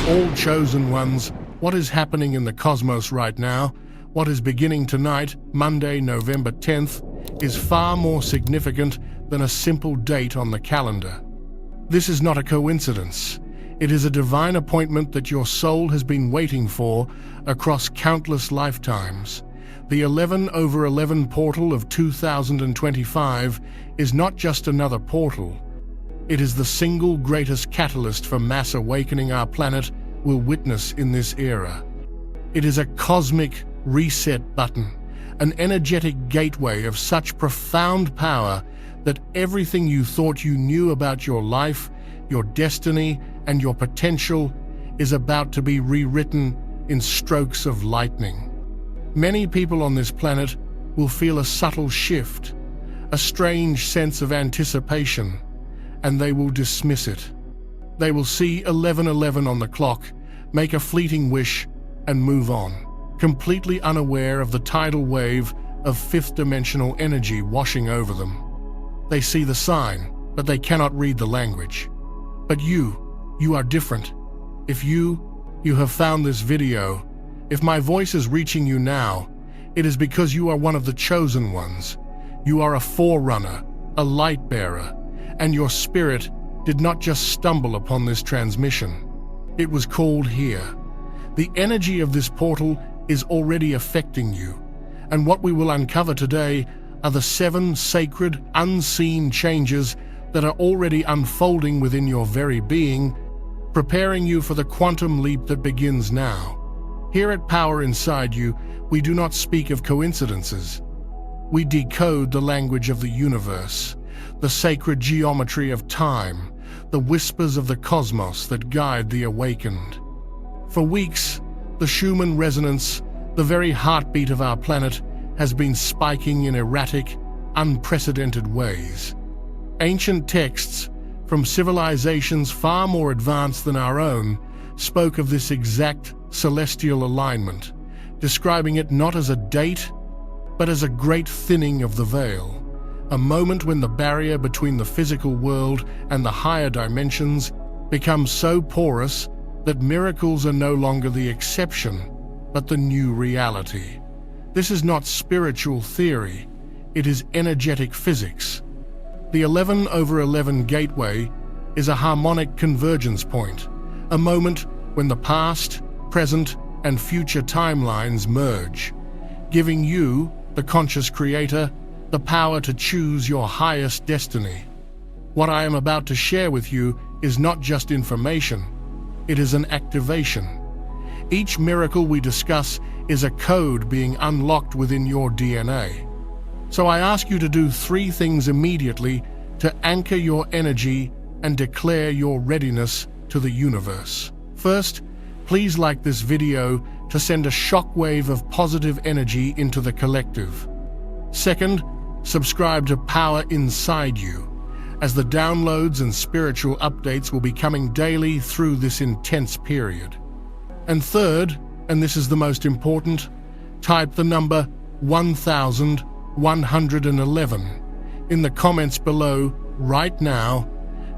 all chosen ones, what is happening in the cosmos right now, what is beginning tonight, Monday, November 10th, is far more significant than a simple date on the calendar. This is not a coincidence. It is a divine appointment that your soul has been waiting for across countless lifetimes. The 11/11 portal of 2025 is not just another portal. It is the single greatest catalyst for mass awakening our planet will witness in this era. It is a cosmic reset button, an energetic gateway of such profound power that everything you thought you knew about your life, your destiny, and your potential is about to be rewritten in strokes of lightning. Many people on this planet will feel a subtle shift, a strange sense of anticipation, and they will dismiss it. They will see 11:11 on the clock, make a fleeting wish, and move on, completely unaware of the tidal wave of fifth-dimensional energy washing over them. They see the sign, but they cannot read the language. But you are different. If you have found this video, if my voice is reaching you now, it is because you are one of the chosen ones. You are a forerunner, a light bearer, and your spirit did not just stumble upon this transmission. It was called here. The energy of this portal is already affecting you, and what we will uncover today are the 7 sacred, unseen changes that are already unfolding within your very being, preparing you for the quantum leap that begins now. Here at Power Inside You, we do not speak of coincidences. We decode the language of the universe, the sacred geometry of time, the whispers of the cosmos that guide the awakened. For weeks, the Schumann resonance, the very heartbeat of our planet, has been spiking in erratic, unprecedented ways. Ancient texts, from civilizations far more advanced than our own, spoke of this exact celestial alignment, describing it not as a date, but as a great thinning of the veil, a moment when the barrier between the physical world and the higher dimensions becomes so porous that miracles are no longer the exception, but the new reality. This is not spiritual theory, it is energetic physics. The 11/11 gateway is a harmonic convergence point, a moment when the past, present, and future timelines merge, giving you, the conscious creator, the power to choose your highest destiny. What I am about to share with you is not just information, it is an activation. Each miracle we discuss is a code being unlocked within your DNA. So I ask you to do 3 things immediately to anchor your energy and declare your readiness to the universe. First, please like this video to send a shockwave of positive energy into the collective. Second, subscribe to Power Inside You, as the downloads and spiritual updates will be coming daily through this intense period. And third, and this is the most important, type the number 1111 in the comments below right now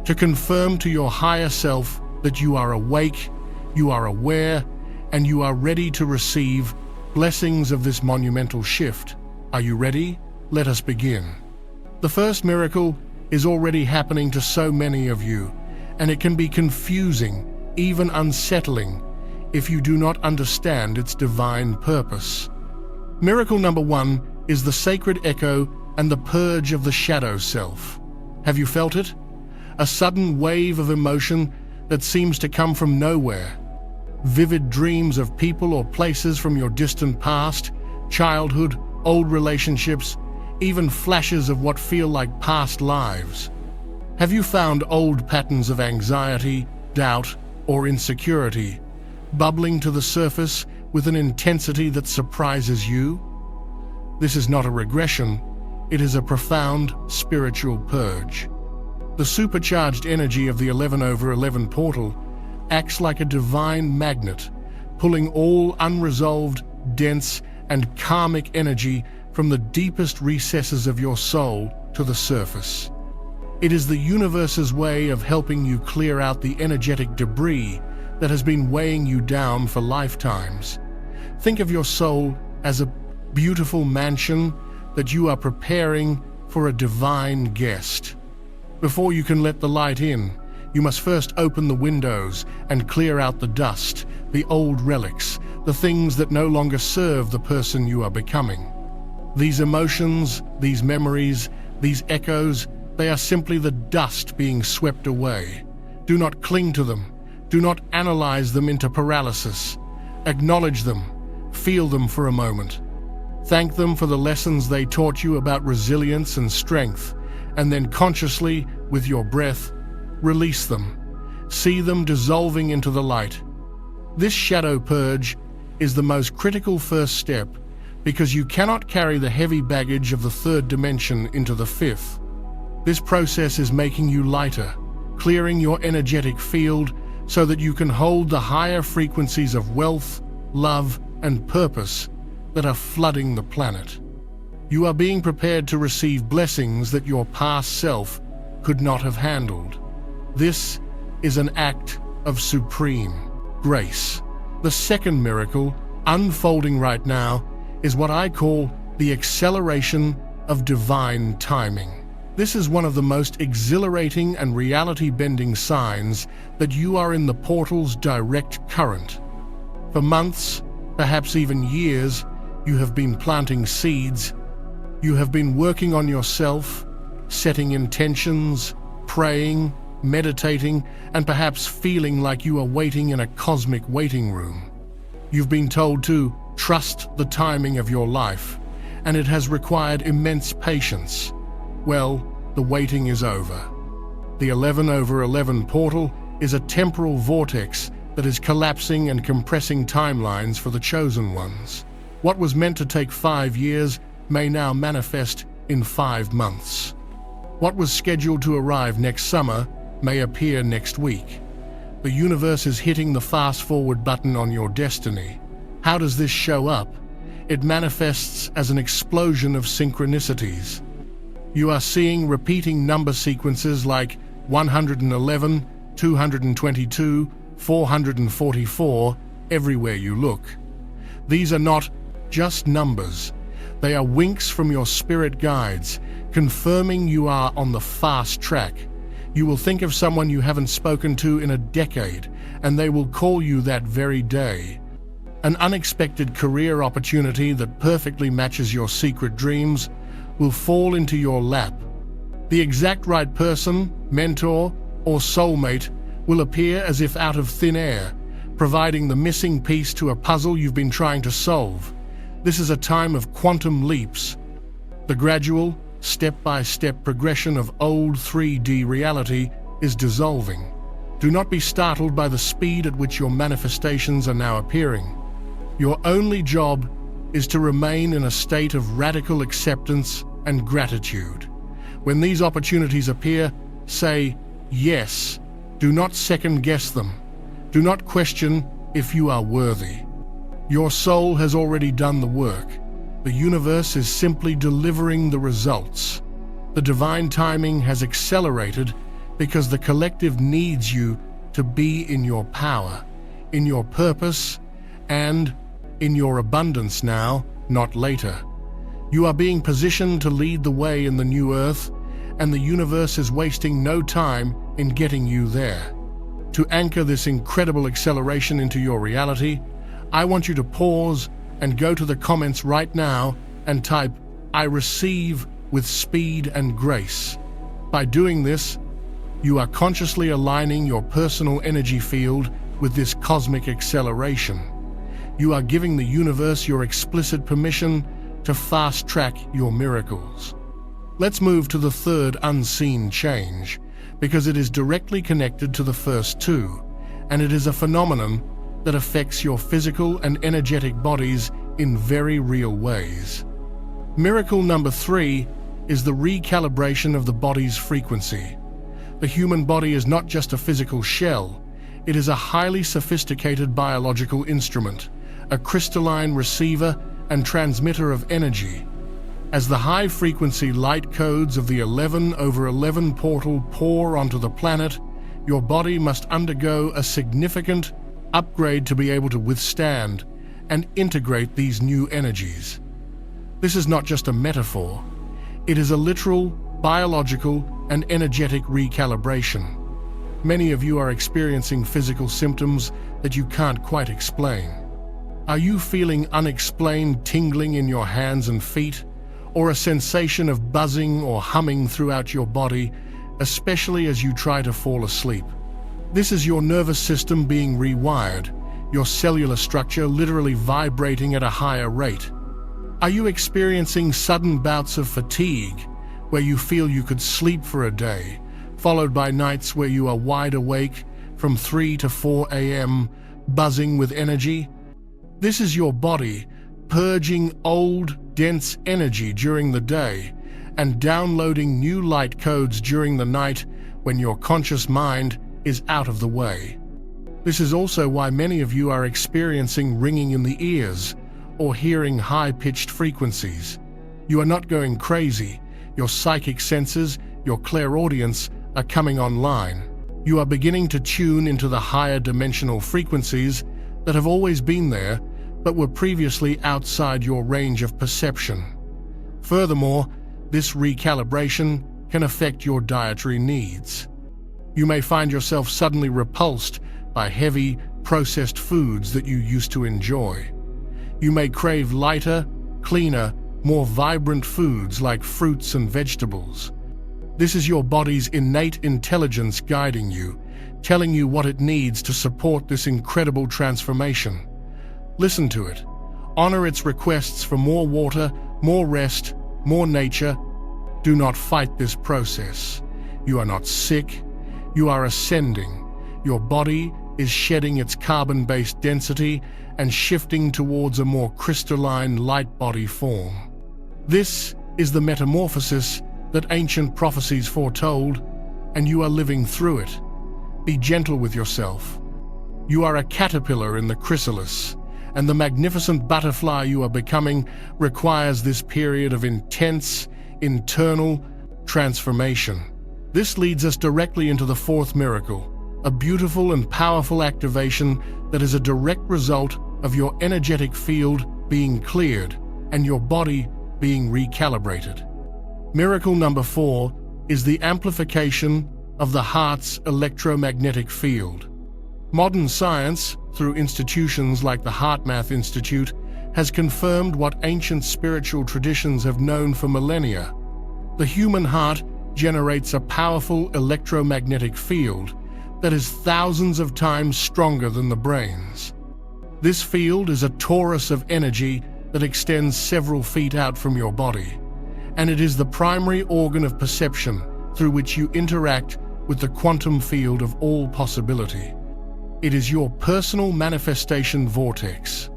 to confirm to your higher self that you are awake, you are aware, and you are ready to receive blessings of this monumental shift. Are you ready? Let us begin. The first miracle is already happening to so many of you, and it can be confusing, even unsettling, if you do not understand its divine purpose. Miracle number 1 is the sacred echo and the purge of the shadow self. Have you felt it? A sudden wave of emotion that seems to come from nowhere. Vivid dreams of people or places from your distant past, childhood, old relationships, even flashes of what feel like past lives. Have you found old patterns of anxiety, doubt, or insecurity bubbling to the surface with an intensity that surprises you? This is not a regression, it is a profound spiritual purge. The supercharged energy of the 11/11 portal acts like a divine magnet, pulling all unresolved, dense, and karmic energy from the deepest recesses of your soul to the surface. It is the universe's way of helping you clear out the energetic debris that has been weighing you down for lifetimes. Think of your soul as a beautiful mansion that you are preparing for a divine guest. Before you can let the light in, you must first open the windows and clear out the dust, the old relics, the things that no longer serve the person you are becoming. These emotions, these memories, these echoes, they are simply the dust being swept away. Do not cling to them. Do not analyze them into paralysis. Acknowledge them. Feel them for a moment. Thank them for the lessons they taught you about resilience and strength, and then consciously, with your breath, release them. See them dissolving into the light. This shadow purge is the most critical first step because you cannot carry the heavy baggage of the third dimension into the fifth. This process is making you lighter, clearing your energetic field so that you can hold the higher frequencies of wealth, love, and purpose that are flooding the planet. You are being prepared to receive blessings that your past self could not have handled. This is an act of supreme grace. The second miracle, unfolding right now, is what I call the acceleration of divine timing. This is one of the most exhilarating and reality-bending signs that you are in the portal's direct current. For months, perhaps even years, you have been planting seeds. You have been working on yourself, setting intentions, praying, meditating, and perhaps feeling like you are waiting in a cosmic waiting room. You've been told to trust the timing of your life, and it has required immense patience. Well, the waiting is over. The 11/11 portal is a temporal vortex that is collapsing and compressing timelines for the chosen ones. What was meant to take 5 years may now manifest in 5 months. What was scheduled to arrive next summer may appear next week. The universe is hitting the fast-forward button on your destiny. How does this show up? It manifests as an explosion of synchronicities. You are seeing repeating number sequences like 111, 222, 444 everywhere you look. These are not just numbers. They are winks from your spirit guides, confirming you are on the fast track. You will think of someone you haven't spoken to in a decade, and they will call you that very day. An unexpected career opportunity that perfectly matches your secret dreams will fall into your lap. The exact right person, mentor, or soulmate will appear as if out of thin air, providing the missing piece to a puzzle you've been trying to solve. This is a time of quantum leaps. The gradual, step-by-step progression of old 3D reality is dissolving. Do not be startled by the speed at which your manifestations are now appearing. Your only job is to remain in a state of radical acceptance and gratitude. When these opportunities appear, say yes. Do not second-guess them. Do not question if you are worthy. Your soul has already done the work. The universe is simply delivering the results. The divine timing has accelerated because the collective needs you to be in your power, in your purpose, and in your abundance now, not later. You are being positioned to lead the way in the new earth, and the universe is wasting no time in getting you there. To anchor this incredible acceleration into your reality, I want you to pause and go to the comments right now and type, "I receive with speed and grace." By doing this, you are consciously aligning your personal energy field with this cosmic acceleration. You are giving the universe your explicit permission to fast-track your miracles. Let's move to the third unseen change, because it is directly connected to the first two, and it is a phenomenon that affects your physical and energetic bodies in very real ways. Miracle number 3 is the recalibration of the body's frequency. The human body is not just a physical shell, it is a highly sophisticated biological instrument, a crystalline receiver and transmitter of energy. As the high-frequency light codes of the 11/11 portal pour onto the planet, your body must undergo a significant upgrade to be able to withstand and integrate these new energies. This is not just a metaphor. It is a literal, biological, and energetic recalibration. Many of you are experiencing physical symptoms that you can't quite explain. Are you feeling unexplained tingling in your hands and feet, or a sensation of buzzing or humming throughout your body, especially as you try to fall asleep? This is your nervous system being rewired, your cellular structure literally vibrating at a higher rate. Are you experiencing sudden bouts of fatigue, where you feel you could sleep for a day, followed by nights where you are wide awake from 3 to 4 a.m., buzzing with energy? This is your body purging old, dense energy during the day and downloading new light codes during the night when your conscious mind is out of the way. This is also why many of you are experiencing ringing in the ears or hearing high-pitched frequencies. You are not going crazy. Your psychic senses, your clairaudience, are coming online. You are beginning to tune into the higher dimensional frequencies that have always been there, but were previously outside your range of perception. Furthermore, this recalibration can affect your dietary needs. You may find yourself suddenly repulsed by heavy, processed foods that you used to enjoy. You may crave lighter, cleaner, more vibrant foods like fruits and vegetables. This is your body's innate intelligence guiding you, telling you what it needs to support this incredible transformation. Listen to it. Honor its requests for more water, more rest, more nature. Do not fight this process. You are not sick. You are ascending. Your body is shedding its carbon-based density and shifting towards a more crystalline light body form. This is the metamorphosis that ancient prophecies foretold, and you are living through it. Be gentle with yourself. You are a caterpillar in the chrysalis, and the magnificent butterfly you are becoming requires this period of intense, internal transformation. This leads us directly into the fourth miracle, a beautiful and powerful activation that is a direct result of your energetic field being cleared and your body being recalibrated. Miracle number 4 is the amplification of the heart's electromagnetic field. Modern science, through institutions like the HeartMath Institute, has confirmed what ancient spiritual traditions have known for millennia. The human heart generates a powerful electromagnetic field that is thousands of times stronger than the brain's. This field is a torus of energy that extends several feet out from your body, and it is the primary organ of perception through which you interact with the quantum field of all possibility. It is your personal manifestation vortex.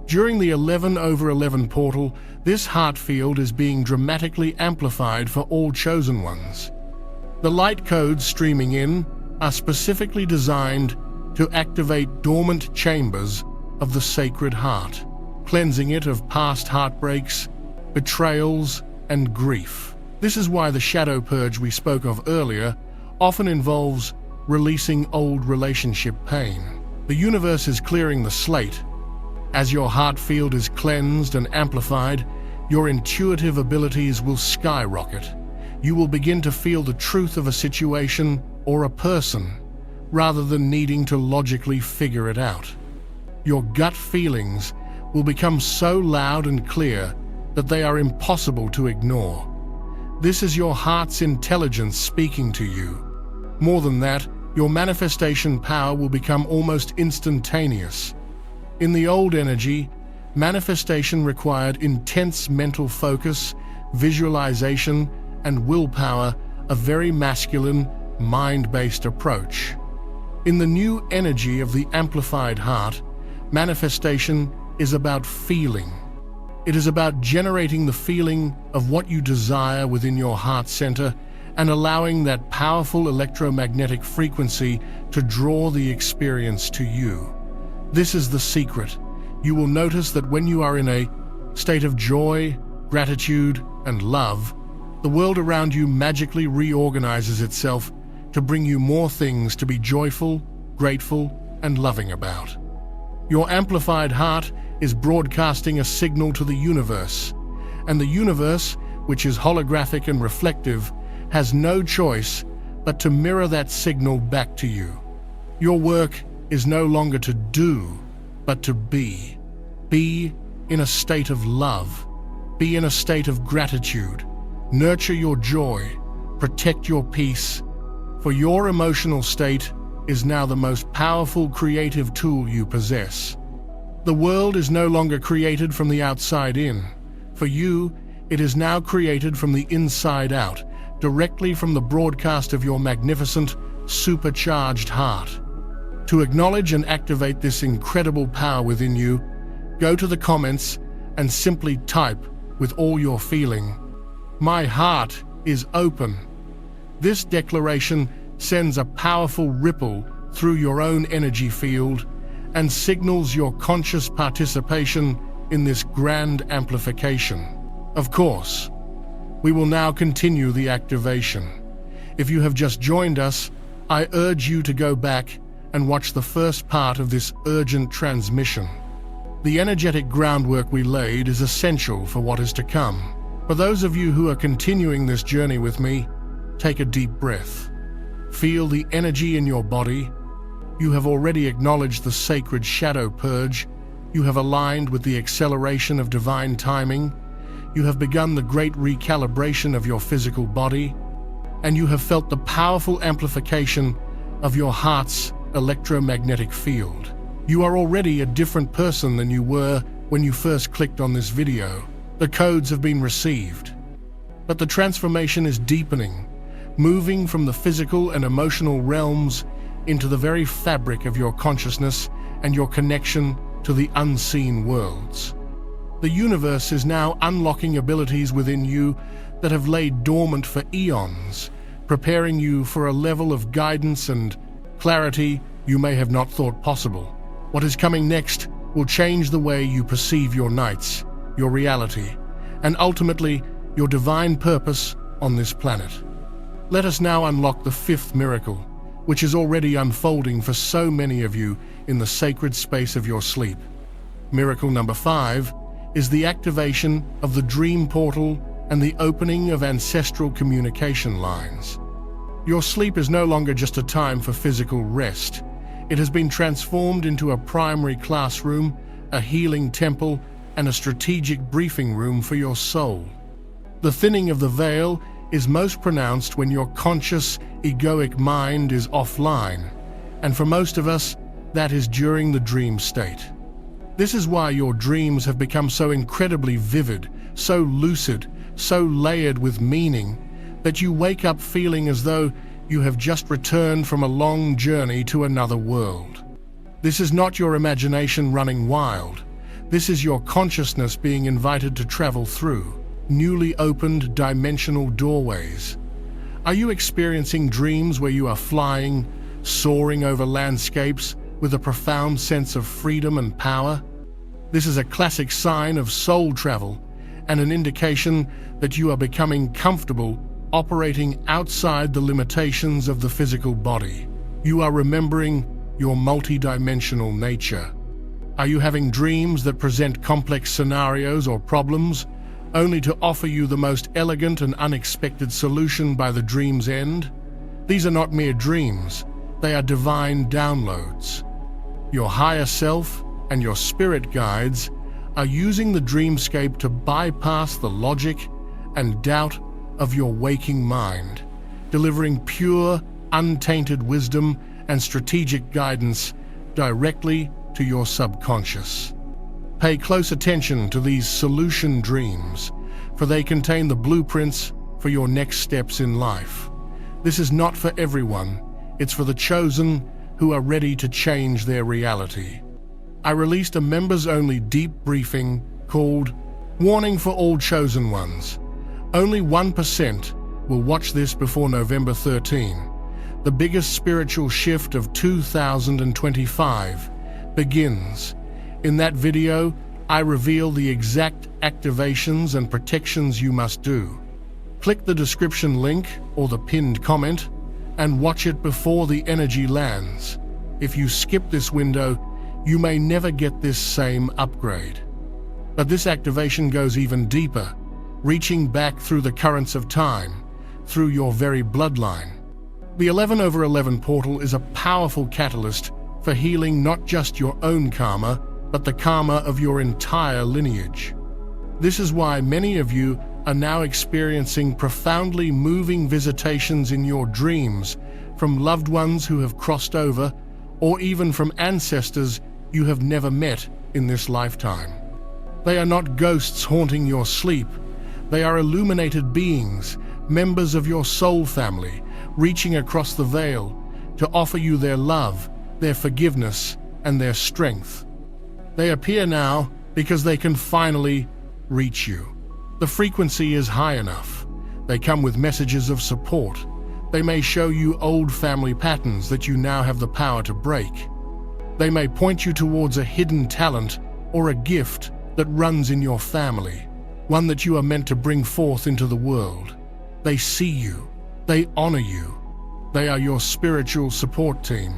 During the 11/11 portal, this heart field is being dramatically amplified for all chosen ones. The light codes streaming in are specifically designed to activate dormant chambers of the sacred heart, cleansing it of past heartbreaks, betrayals, and grief. This is why the shadow purge we spoke of earlier often involves releasing old relationship pain. The universe is clearing the slate. As your heart field is cleansed and amplified, your intuitive abilities will skyrocket. You will begin to feel the truth of a situation or a person, rather than needing to logically figure it out. Your gut feelings will become so loud and clear that they are impossible to ignore. This is your heart's intelligence speaking to you. More than that, your manifestation power will become almost instantaneous. In the old energy, manifestation required intense mental focus, visualization, and willpower, a very masculine, mind-based approach. In the new energy of the amplified heart, manifestation is about feeling. It is about generating the feeling of what you desire within your heart center and allowing that powerful electromagnetic frequency to draw the experience to you. This is the secret. You will notice that when you are in a state of joy, gratitude, and love, the world around you magically reorganizes itself to bring you more things to be joyful, grateful, and loving about. Your amplified heart is broadcasting a signal to the universe, and the universe, which is holographic and reflective, has no choice but to mirror that signal back to you. Your work is no longer to do, but to be. Be in a state of love. Be in a state of gratitude. Nurture your joy. Protect your peace. For your emotional state is now the most powerful creative tool you possess. The world is no longer created from the outside in. For you, it is now created from the inside out, directly from the broadcast of your magnificent, supercharged heart. To acknowledge and activate this incredible power within you, go to the comments and simply type with all your feeling, "My heart is open." This declaration sends a powerful ripple through your own energy field and signals your conscious participation in this grand amplification. Of course, we will now continue the activation. If you have just joined us, I urge you to go back and watch the first part of this urgent transmission. The energetic groundwork we laid is essential for what is to come. For those of you who are continuing this journey with me, take a deep breath. Feel the energy in your body. You have already acknowledged the sacred shadow purge. You have aligned with the acceleration of divine timing. You have begun the great recalibration of your physical body, and you have felt the powerful amplification of your heart's electromagnetic field. You are already a different person than you were when you first clicked on this video. The codes have been received. But the transformation is deepening, moving from the physical and emotional realms into the very fabric of your consciousness and your connection to the unseen worlds. The universe is now unlocking abilities within you that have laid dormant for eons, preparing you for a level of guidance and clarity you may have not thought possible. What is coming next will change the way you perceive your nights, your reality, and ultimately your divine purpose on this planet. Let us now unlock the fifth miracle, which is already unfolding for so many of you in the sacred space of your sleep. Miracle number 5 is the activation of the dream portal and the opening of ancestral communication lines. Your sleep is no longer just a time for physical rest. It has been transformed into a primary classroom, a healing temple, and a strategic briefing room for your soul. The thinning of the veil is most pronounced when your conscious, egoic mind is offline, and for most of us, that is during the dream state. This is why your dreams have become so incredibly vivid, so lucid, so layered with meaning, that you wake up feeling as though you have just returned from a long journey to another world. This is not your imagination running wild. This is your consciousness being invited to travel through newly opened dimensional doorways. Are you experiencing dreams where you are flying, soaring over landscapes with a profound sense of freedom and power? This is a classic sign of soul travel and an indication that you are becoming comfortable operating outside the limitations of the physical body. You are remembering your multidimensional nature. Are you having dreams that present complex scenarios or problems, only to offer you the most elegant and unexpected solution by the dream's end? These are not mere dreams, they are divine downloads. Your higher self and your spirit guides are using the dreamscape to bypass the logic and doubt of your waking mind, delivering pure, untainted wisdom and strategic guidance directly to your subconscious. Pay close attention to these solution dreams, for they contain the blueprints for your next steps in life. This is not for everyone, it's for the chosen who are ready to change their reality. I released a members-only deep briefing called Warning for All Chosen Ones. Only 1% will watch this before November 13. The biggest spiritual shift of 2025 begins. In that video, I reveal the exact activations and protections you must do. Click the description link or the pinned comment and watch it before the energy lands. If you skip this window, you may never get this same upgrade. But this activation goes even deeper, reaching back through the currents of time, through your very bloodline. The 11/11 portal is a powerful catalyst for healing not just your own karma, but the karma of your entire lineage. This is why many of you are now experiencing profoundly moving visitations in your dreams from loved ones who have crossed over, or even from ancestors you have never met in this lifetime. They are not ghosts haunting your sleep. They are illuminated beings, members of your soul family, reaching across the veil to offer you their love, their forgiveness, and their strength. They appear now because they can finally reach you. The frequency is high enough. They come with messages of support. They may show you old family patterns that you now have the power to break. They may point you towards a hidden talent or a gift that runs in your family, one that you are meant to bring forth into the world. They see you. They honor you. They are your spiritual support team,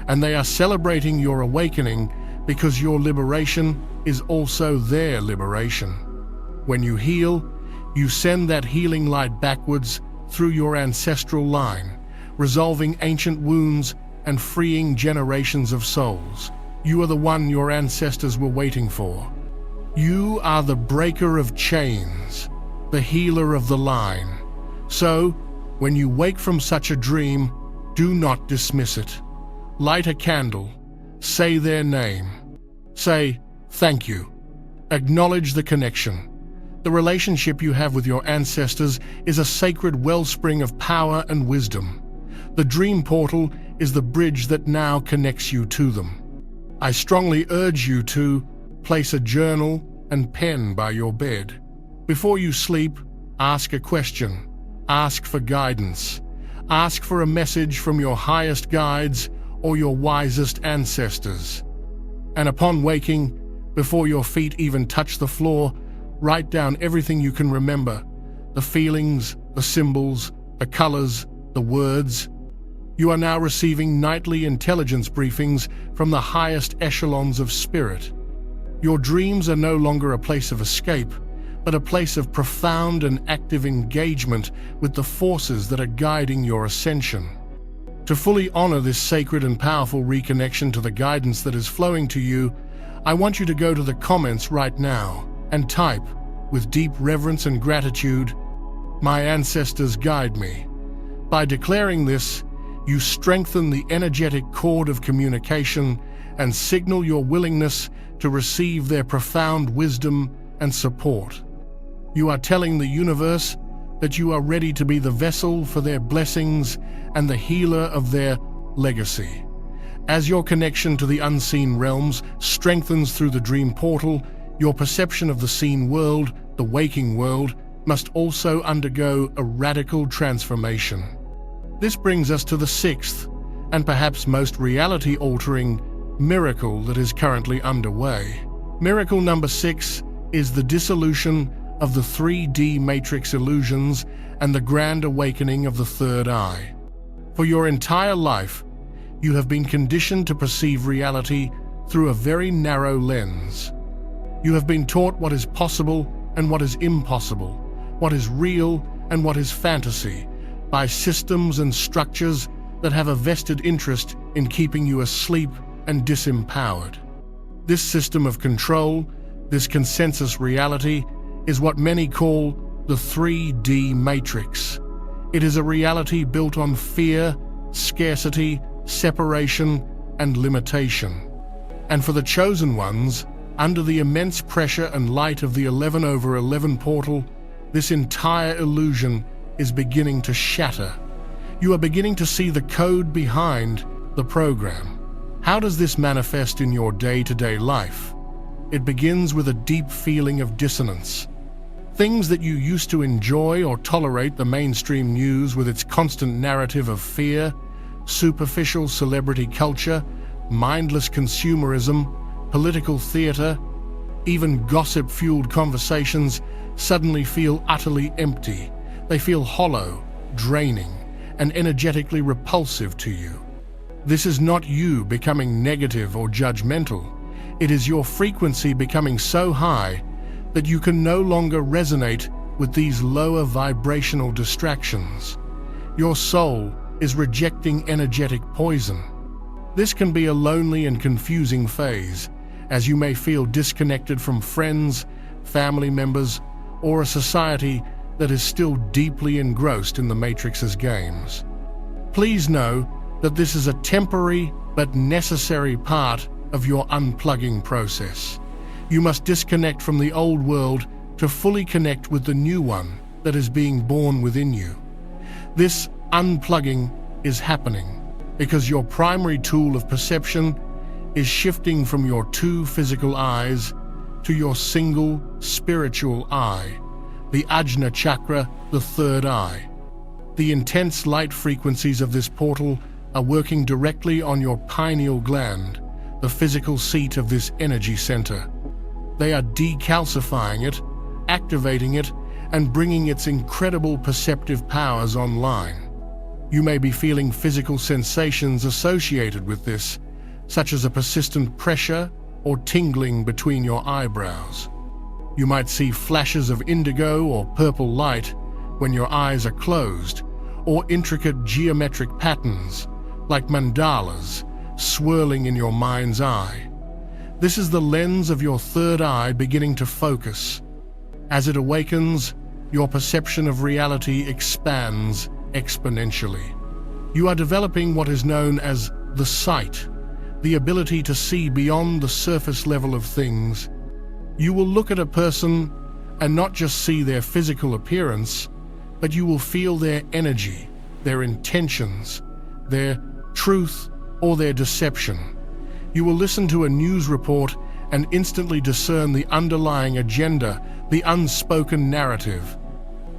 and they are celebrating your awakening because your liberation is also their liberation. When you heal, you send that healing light backwards through your ancestral line, resolving ancient wounds and freeing generations of souls. You are the one your ancestors were waiting for. You are the breaker of chains, the healer of the line. So, when you wake from such a dream, do not dismiss it. Light a candle. Say their name. Say, "Thank you." Acknowledge the connection. The relationship you have with your ancestors is a sacred wellspring of power and wisdom. The dream portal is the bridge that now connects you to them. I strongly urge you to place a journal and pen by your bed. Before you sleep, ask a question. Ask for guidance. Ask for a message from your highest guides or your wisest ancestors. And upon waking, before your feet even touch the floor, write down everything you can remember, the feelings, the symbols, the colors, the words. You are now receiving nightly intelligence briefings from the highest echelons of spirit. Your dreams are no longer a place of escape, but a place of profound and active engagement with the forces that are guiding your ascension. To fully honor this sacred and powerful reconnection to the guidance that is flowing to you, I want you to go to the comments right now and type, with deep reverence and gratitude, "My ancestors guide me." By declaring this, you strengthen the energetic cord of communication and signal your willingness to receive their profound wisdom and support. You are telling the universe that you are ready to be the vessel for their blessings and the healer of their legacy. As your connection to the unseen realms strengthens through the dream portal, your perception of the seen world, the waking world, must also undergo a radical transformation. This brings us to the sixth, and perhaps most reality-altering, miracle that is currently underway. Miracle number 6 is the dissolution of the 3D matrix illusions and the grand awakening of the third eye. For your entire life, you have been conditioned to perceive reality through a very narrow lens. You have been taught what is possible and what is impossible, what is real and what is fantasy, by systems and structures that have a vested interest in keeping you asleep and disempowered. This system of control, this consensus reality, is what many call the 3D matrix. It is a reality built on fear, scarcity, separation, and limitation. And for the chosen ones, under the immense pressure and light of the 11/11 portal, this entire illusion is beginning to shatter. You are beginning to see the code behind the program. How does this manifest in your day-to-day life? It begins with a deep feeling of dissonance. Things that you used to enjoy or tolerate, the mainstream news with its constant narrative of fear, superficial celebrity culture, mindless consumerism, political theater, even gossip-fueled conversations suddenly feel utterly empty. They feel hollow, draining, and energetically repulsive to you. This is not you becoming negative or judgmental. It is your frequency becoming so high that you can no longer resonate with these lower vibrational distractions. Your soul is rejecting energetic poison. This can be a lonely and confusing phase, as you may feel disconnected from friends, family members, or a society that is still deeply engrossed in the Matrix's games. Please know that this is a temporary but necessary part of your unplugging process. You must disconnect from the old world to fully connect with the new one that is being born within you. This unplugging is happening because your primary tool of perception is shifting from your two physical eyes to your single spiritual eye, the Ajna chakra, the third eye. The intense light frequencies of this portal are working directly on your pineal gland, the physical seat of this energy center. They are decalcifying it, activating it, and bringing its incredible perceptive powers online. You may be feeling physical sensations associated with this, such as a persistent pressure or tingling between your eyebrows. You might see flashes of indigo or purple light when your eyes are closed, or intricate geometric patterns, like mandalas, swirling in your mind's eye. This is the lens of your third eye beginning to focus. As it awakens, your perception of reality expands exponentially. You are developing what is known as the sight, the ability to see beyond the surface level of things. You will look at a person and not just see their physical appearance, but you will feel their energy, their intentions, their truth, or their deception. You will listen to a news report and instantly discern the underlying agenda, the unspoken narrative.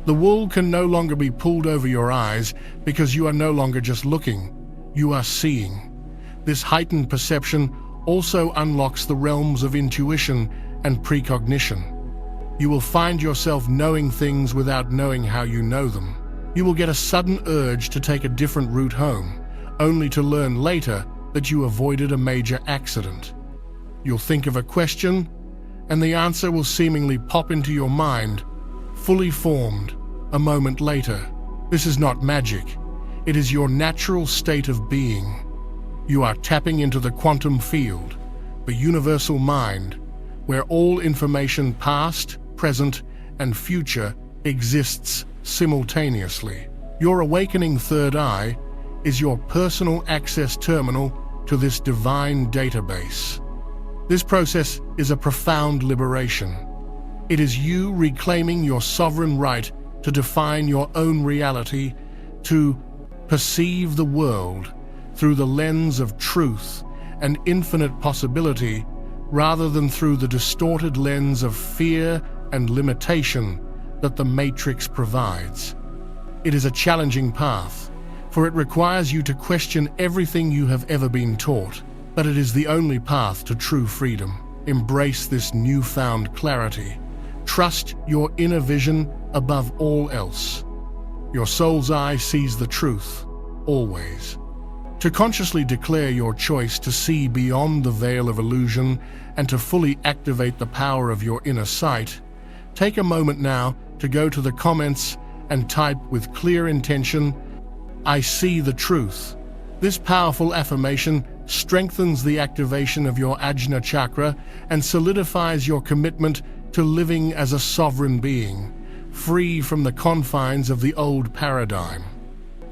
The wool can no longer be pulled over your eyes because you are no longer just looking, you are seeing. This heightened perception also unlocks the realms of intuition and precognition. You will find yourself knowing things without knowing how you know them. You will get a sudden urge to take a different route home, only to learn later that you avoided a major accident. You'll think of a question, and the answer will seemingly pop into your mind, fully formed, a moment later. This is not magic. It is your natural state of being. You are tapping into the quantum field, the universal mind, where all information past, present, and future exists simultaneously. Your awakening third eye is your personal access terminal to this divine database. This process is a profound liberation. It is you reclaiming your sovereign right to define your own reality, to perceive the world through the lens of truth and infinite possibility, rather than through the distorted lens of fear and limitation that the Matrix provides. It is a challenging path, for it requires you to question everything you have ever been taught, but it is the only path to true freedom. Embrace this newfound clarity. Trust your inner vision above all else. Your soul's eye sees the truth, always. To consciously declare your choice to see beyond the veil of illusion and to fully activate the power of your inner sight, take a moment now to go to the comments and type with clear intention, "I see the truth." This powerful affirmation strengthens the activation of your Ajna chakra and solidifies your commitment to living as a sovereign being, free from the confines of the old paradigm.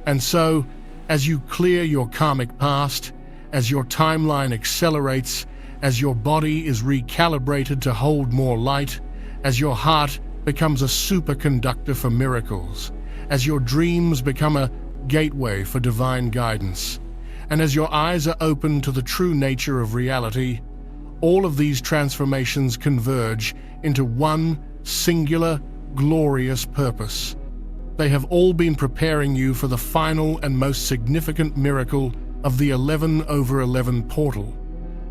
And so, as you clear your karmic past, as your timeline accelerates, as your body is recalibrated to hold more light, as your heart becomes a superconductor for miracles, as your dreams become a gateway for divine guidance, and as your eyes are open to the true nature of reality, all of these transformations converge into one singular, glorious purpose. They have all been preparing you for the final and most significant miracle of the 11/11 portal.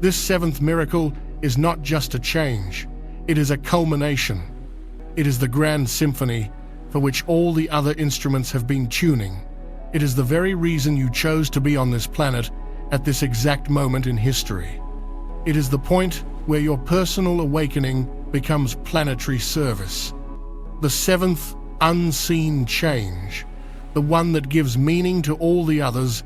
This seventh miracle is not just a change, it is a culmination. It is the grand symphony for which all the other instruments have been tuning. It is the very reason you chose to be on this planet at this exact moment in history. It is the point where your personal awakening becomes planetary service. The seventh unseen change, the one that gives meaning to all the others,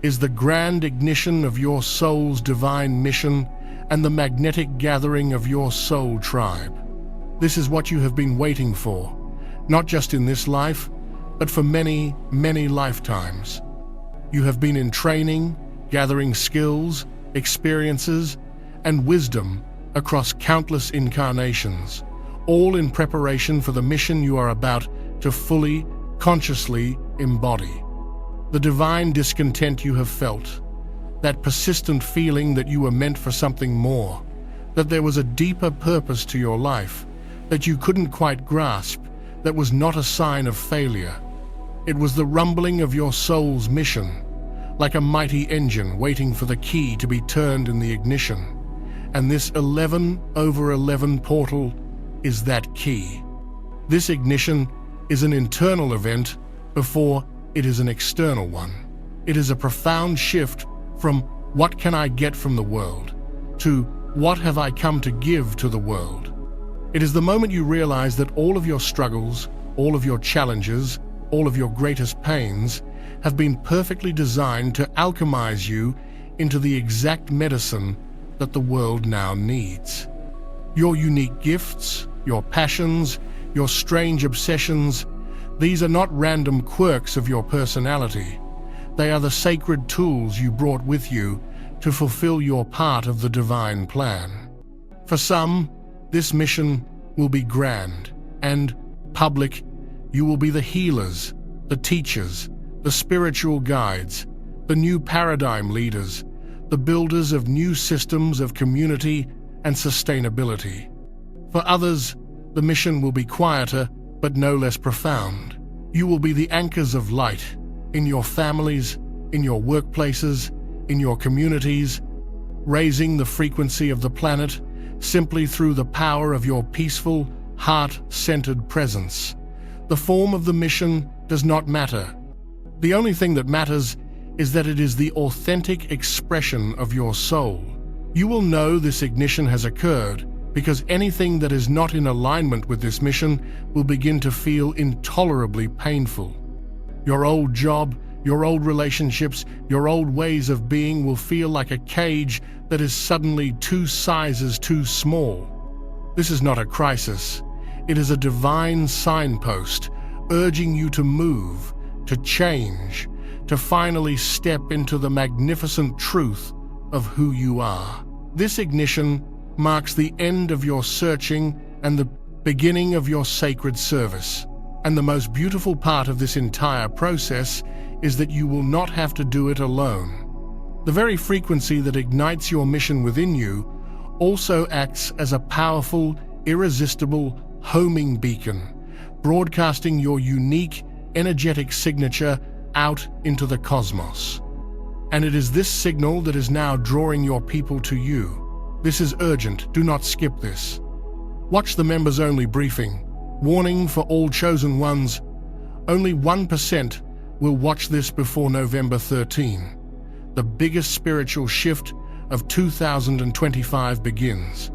is the grand ignition of your soul's divine mission and the magnetic gathering of your soul tribe. This is what you have been waiting for, not just in this life, but for many, many lifetimes. You have been in training, gathering skills, experiences, and wisdom across countless incarnations, all in preparation for the mission you are about to fully, consciously embody. The divine discontent you have felt, that persistent feeling that you were meant for something more, that there was a deeper purpose to your life that you couldn't quite grasp, that was not a sign of failure. It was the rumbling of your soul's mission, like a mighty engine waiting for the key to be turned in the ignition. And this 11/11 portal is that key. This ignition is an internal event before it is an external one. It is a profound shift from what can I get from the world to what have I come to give to the world. It is the moment you realize that all of your struggles, all of your challenges, all of your greatest pains have been perfectly designed to alchemize you into the exact medicine that the world now needs. Your unique gifts, your passions, your strange obsessions, these are not random quirks of your personality. They are the sacred tools you brought with you to fulfill your part of the divine plan. For some, this mission will be grand and public. You will be the healers, the teachers, the spiritual guides, the new paradigm leaders, the builders of new systems of community and sustainability. For others, the mission will be quieter, but no less profound. You will be the anchors of light in your families, in your workplaces, in your communities, raising the frequency of the planet simply through the power of your peaceful, heart-centered presence. The form of the mission does not matter. The only thing that matters is that it is the authentic expression of your soul. You will know this ignition has occurred because anything that is not in alignment with this mission will begin to feel intolerably painful. Your old job, your old relationships, your old ways of being will feel like a cage that is suddenly 2 sizes too small. This is not a crisis. It is a divine signpost urging you to move, to change, to finally step into the magnificent truth of who you are. This ignition marks the end of your searching and the beginning of your sacred service. And the most beautiful part of this entire process is that you will not have to do it alone. The very frequency that ignites your mission within you also acts as a powerful, irresistible homing beacon, broadcasting your unique, energetic signature out into the cosmos. And it is this signal that is now drawing your people to you. This is urgent. Do not skip this. Watch the members-only briefing. Warning for all chosen ones, only 1% will watch this before November 13. The biggest spiritual shift of 2025 begins.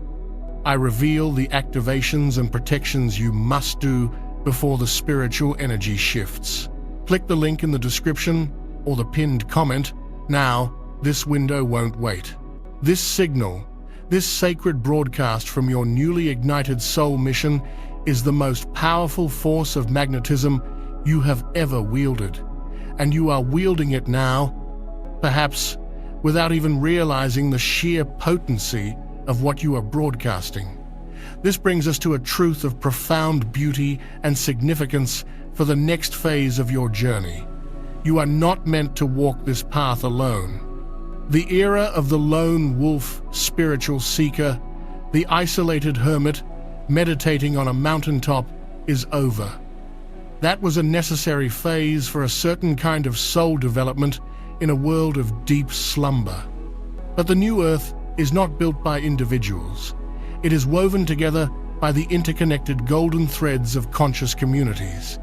I reveal the activations and protections you must do before the spiritual energy shifts. Click the link in the description or the pinned comment. Now, this window won't wait. This signal, this sacred broadcast from your newly ignited soul mission is the most powerful force of magnetism you have ever wielded. And you are wielding it now, perhaps without even realizing the sheer potency of what you are broadcasting. This brings us to a truth of profound beauty and significance for the next phase of your journey. You are not meant to walk this path alone. The era of the lone wolf spiritual seeker, the isolated hermit meditating on a mountaintop, is over. That was a necessary phase for a certain kind of soul development in a world of deep slumber. But the new earth is not built by individuals. It is woven together by the interconnected golden threads of conscious communities.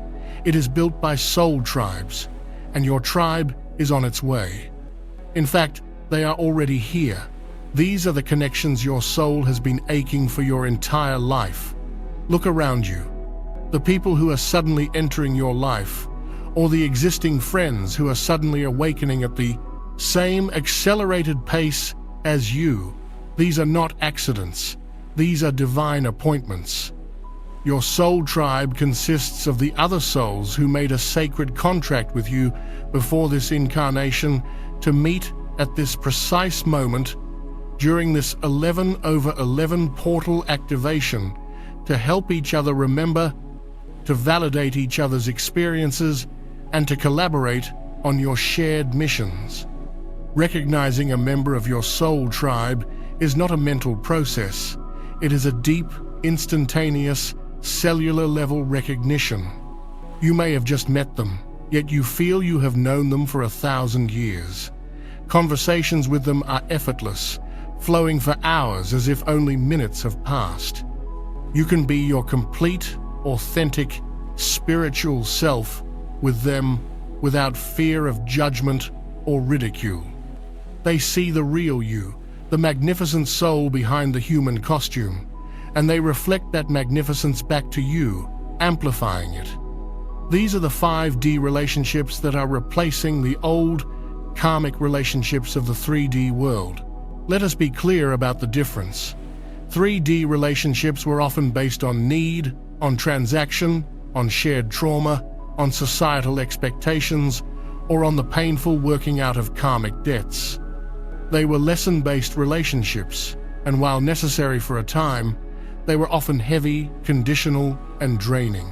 It is built by soul tribes, and your tribe is on its way. In fact, They are already here. These are the connections your soul has been aching for your entire life. Look around you. The people who are suddenly entering your life, or the existing friends who are suddenly awakening at the same accelerated pace as you. These are not accidents. These are divine appointments. Your soul tribe consists of the other souls who made a sacred contract with you before this incarnation to meet at this precise moment during this 11/11 portal activation to help each other remember, to validate each other's experiences, and to collaborate on your shared missions. Recognizing a member of your soul tribe is not a mental process. It is a deep, instantaneous, cellular-level recognition. You may have just met them, yet you feel you have known them for 1,000 years. Conversations with them are effortless, flowing for hours as if only minutes have passed. You can be your complete, authentic, spiritual self with them without fear of judgment or ridicule. They see the real you, the magnificent soul behind the human costume, and they reflect that magnificence back to you, amplifying it. These are the 5D relationships that are replacing the old, karmic relationships of the 3D world. Let us be clear about the difference. 3D relationships were often based on need, on transaction, on shared trauma, on societal expectations, or on the painful working out of karmic debts. They were lesson-based relationships, and while necessary for a time, they were often heavy, conditional, and draining.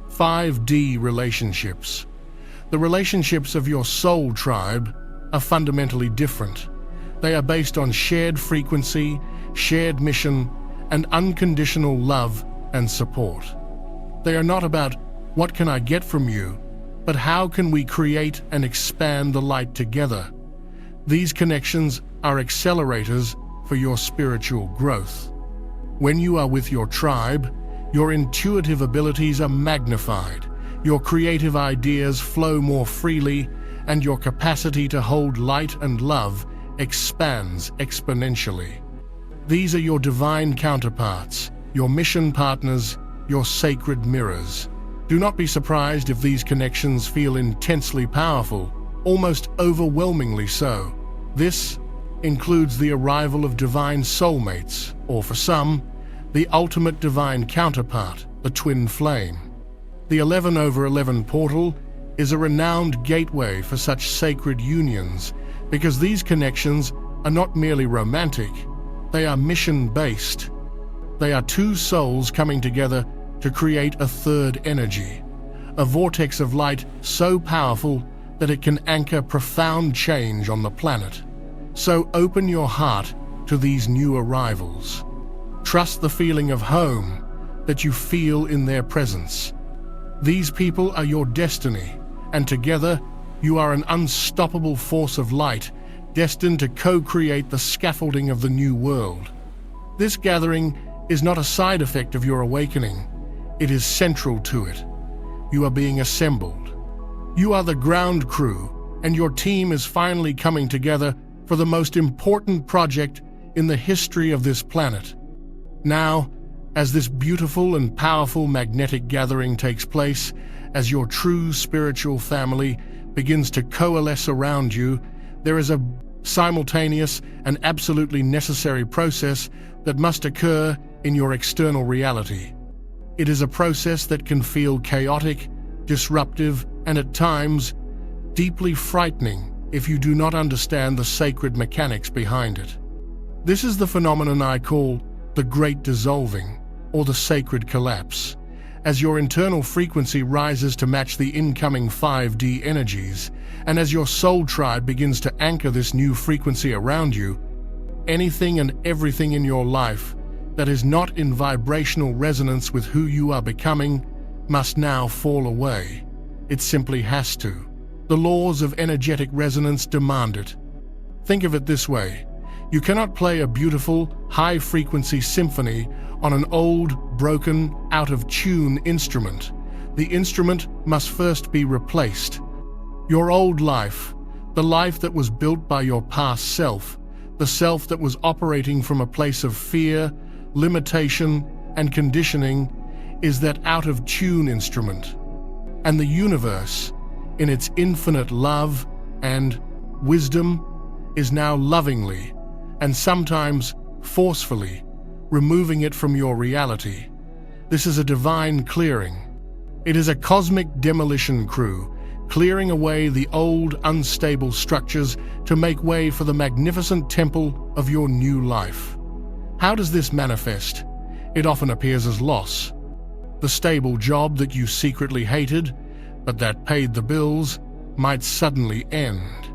5D relationships. The relationships of your soul tribe are fundamentally different. They are based on shared frequency, shared mission, and unconditional love and support. They are not about, what can I get from you, but how can we create and expand the light together? These connections are accelerators for your spiritual growth. When you are with your tribe, your intuitive abilities are magnified, your creative ideas flow more freely, and your capacity to hold light and love expands exponentially. These are your divine counterparts, your mission partners, your sacred mirrors. Do not be surprised if these connections feel intensely powerful, almost overwhelmingly so. This includes the arrival of divine soulmates, or for some, the ultimate divine counterpart, the twin flame. The 11/11 portal is a renowned gateway for such sacred unions because these connections are not merely romantic, they are mission-based. They are two souls coming together to create a third energy, a vortex of light so powerful that it can anchor profound change on the planet. So open your heart to these new arrivals. Trust the feeling of home that you feel in their presence. These people are your destiny, and together you are an unstoppable force of light destined to co-create the scaffolding of the new world. This gathering is not a side effect of your awakening. It is central to it. You are being assembled. You are the ground crew, and your team is finally coming together for the most important project in the history of this planet. Now, as this beautiful and powerful magnetic gathering takes place, as your true spiritual family begins to coalesce around you, there is a simultaneous and absolutely necessary process that must occur in your external reality. It is a process that can feel chaotic, disruptive, and at times deeply frightening if you do not understand the sacred mechanics behind it. This is the phenomenon I call the Great Dissolving, or the Sacred Collapse. As your internal frequency rises to match the incoming 5D energies, and as your soul tribe begins to anchor this new frequency around you, anything and everything in your life that is not in vibrational resonance with who you are becoming must now fall away. It simply has to. The laws of energetic resonance demand it. Think of it this way. You cannot play a beautiful, high-frequency symphony on an old, broken, out-of-tune instrument. The instrument must first be replaced. Your old life, The life that was built by your past self, the self that was operating from a place of fear, limitation, and conditioning, is that out-of-tune instrument. And the universe, in its infinite love and wisdom, is now lovingly, and sometimes forcefully, removing it from your reality. This is a divine clearing. It is a cosmic demolition crew, clearing away the old, unstable structures to make way for the magnificent temple of your new life. How does this manifest? It often appears as loss. The stable job that you secretly hated, but that paid the bills, might suddenly end.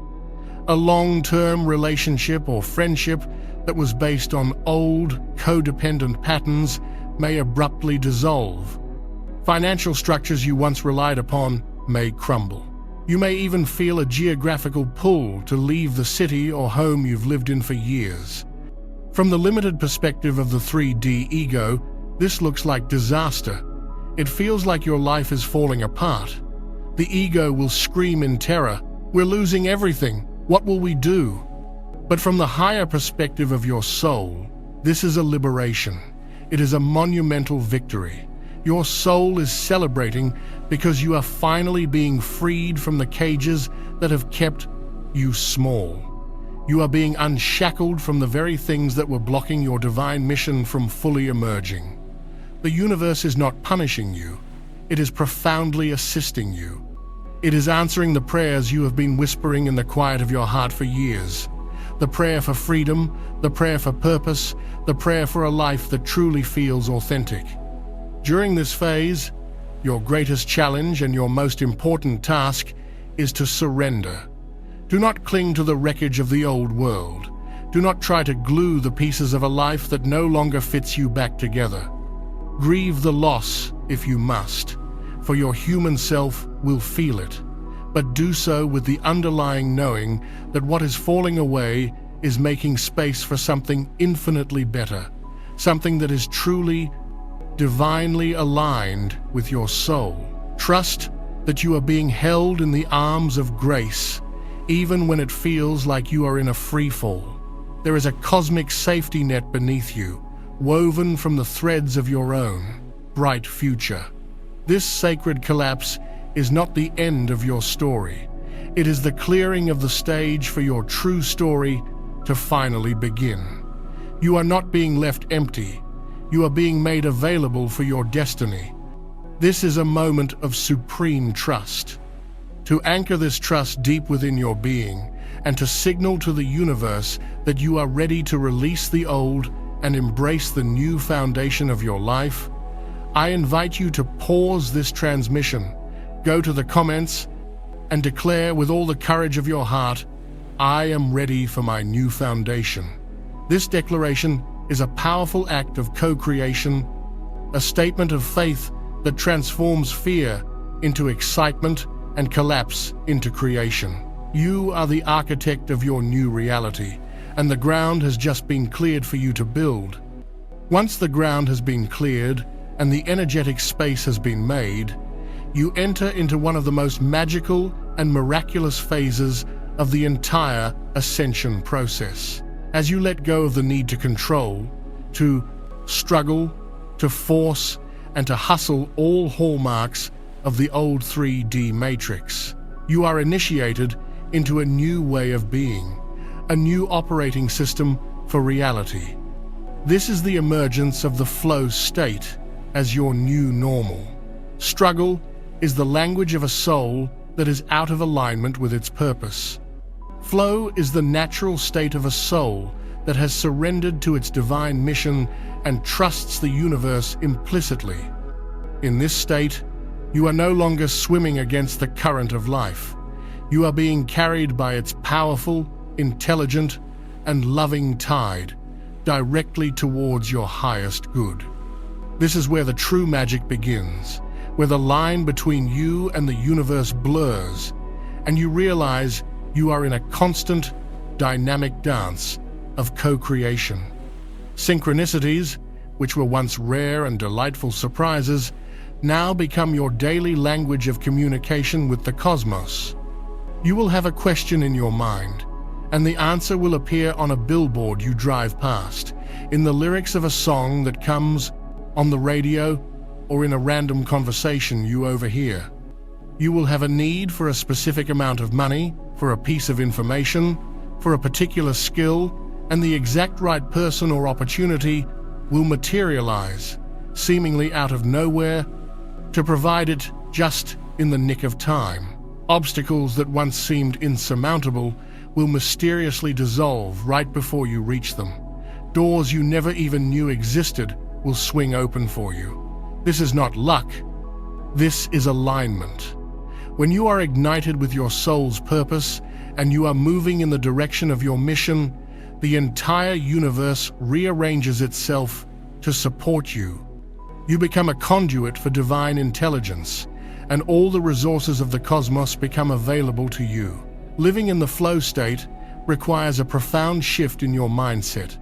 A long-term relationship or friendship that was based on old, codependent patterns may abruptly dissolve. Financial structures you once relied upon may crumble. You may even feel a geographical pull to leave the city or home you've lived in for years. From the limited perspective of the 3D ego, this looks like disaster. It feels like your life is falling apart. The ego will scream in terror, "We're losing everything. What will we do?" But from the higher perspective of your soul, this is a liberation. It is a monumental victory. Your soul is celebrating because you are finally being freed from the cages that have kept you small. You are being unshackled from the very things that were blocking your divine mission from fully emerging. The universe is not punishing you. It is profoundly assisting you. It is answering the prayers you have been whispering in the quiet of your heart for years. The prayer for freedom, the prayer for purpose, the prayer for a life that truly feels authentic. During this phase, your greatest challenge and your most important task is to surrender. Do not cling to the wreckage of the old world. Do not try to glue the pieces of a life that no longer fits you back together. Grieve the loss if you must, for your human self will feel it, but do so with the underlying knowing that what is falling away is making space for something infinitely better, something that is truly divinely aligned with your soul. Trust that you are being held in the arms of grace, even when it feels like you are in a free fall. There is a cosmic safety net beneath you, woven from the threads of your own bright future. This sacred collapse is not the end of your story. It is the clearing of the stage for your true story to finally begin. You are not being left empty. You are being made available for your destiny. This is a moment of supreme trust. To anchor this trust deep within your being and to signal to the universe that you are ready to release the old and embrace the new foundation of your life, I invite you to pause this transmission, go to the comments, and declare with all the courage of your heart, "I am ready for my new foundation." This declaration is a powerful act of co-creation, a statement of faith that transforms fear into excitement and collapse into creation. You are the architect of your new reality, and the ground has just been cleared for you to build. Once the ground has been cleared and the energetic space has been made, you enter into one of the most magical and miraculous phases of the entire Ascension process. As you let go of the need to control, to struggle, to force, and to hustle all hallmarks of the old 3D matrix, you are initiated into a new way of being, a new operating system for reality. This is the emergence of the flow state as your new normal. Struggle is the language of a soul that is out of alignment with its purpose. Flow is the natural state of a soul that has surrendered to its divine mission and trusts the universe implicitly. In this state, you are no longer swimming against the current of life. You are being carried by its powerful, intelligent, and loving tide directly towards your highest good. This is where the true magic begins, where the line between you and the universe blurs, and you realize you are in a constant, dynamic dance of co-creation. Synchronicities, which were once rare and delightful surprises, now become your daily language of communication with the cosmos. You will have a question in your mind, and the answer will appear on a billboard you drive past, in the lyrics of a song that comes on the radio, or in a random conversation you overhear. You will have a need for a specific amount of money, for a piece of information, for a particular skill, and the exact right person or opportunity will materialize, seemingly out of nowhere, to provide it just in the nick of time. Obstacles that once seemed insurmountable will mysteriously dissolve right before you reach them. Doors you never even knew existed will swing open for you. This is not luck. This is alignment. When you are ignited with your soul's purpose and you are moving in the direction of your mission, the entire universe rearranges itself to support you. You become a conduit for divine intelligence, and all the resources of the cosmos become available to you. Living in the flow state requires a profound shift in your mindset.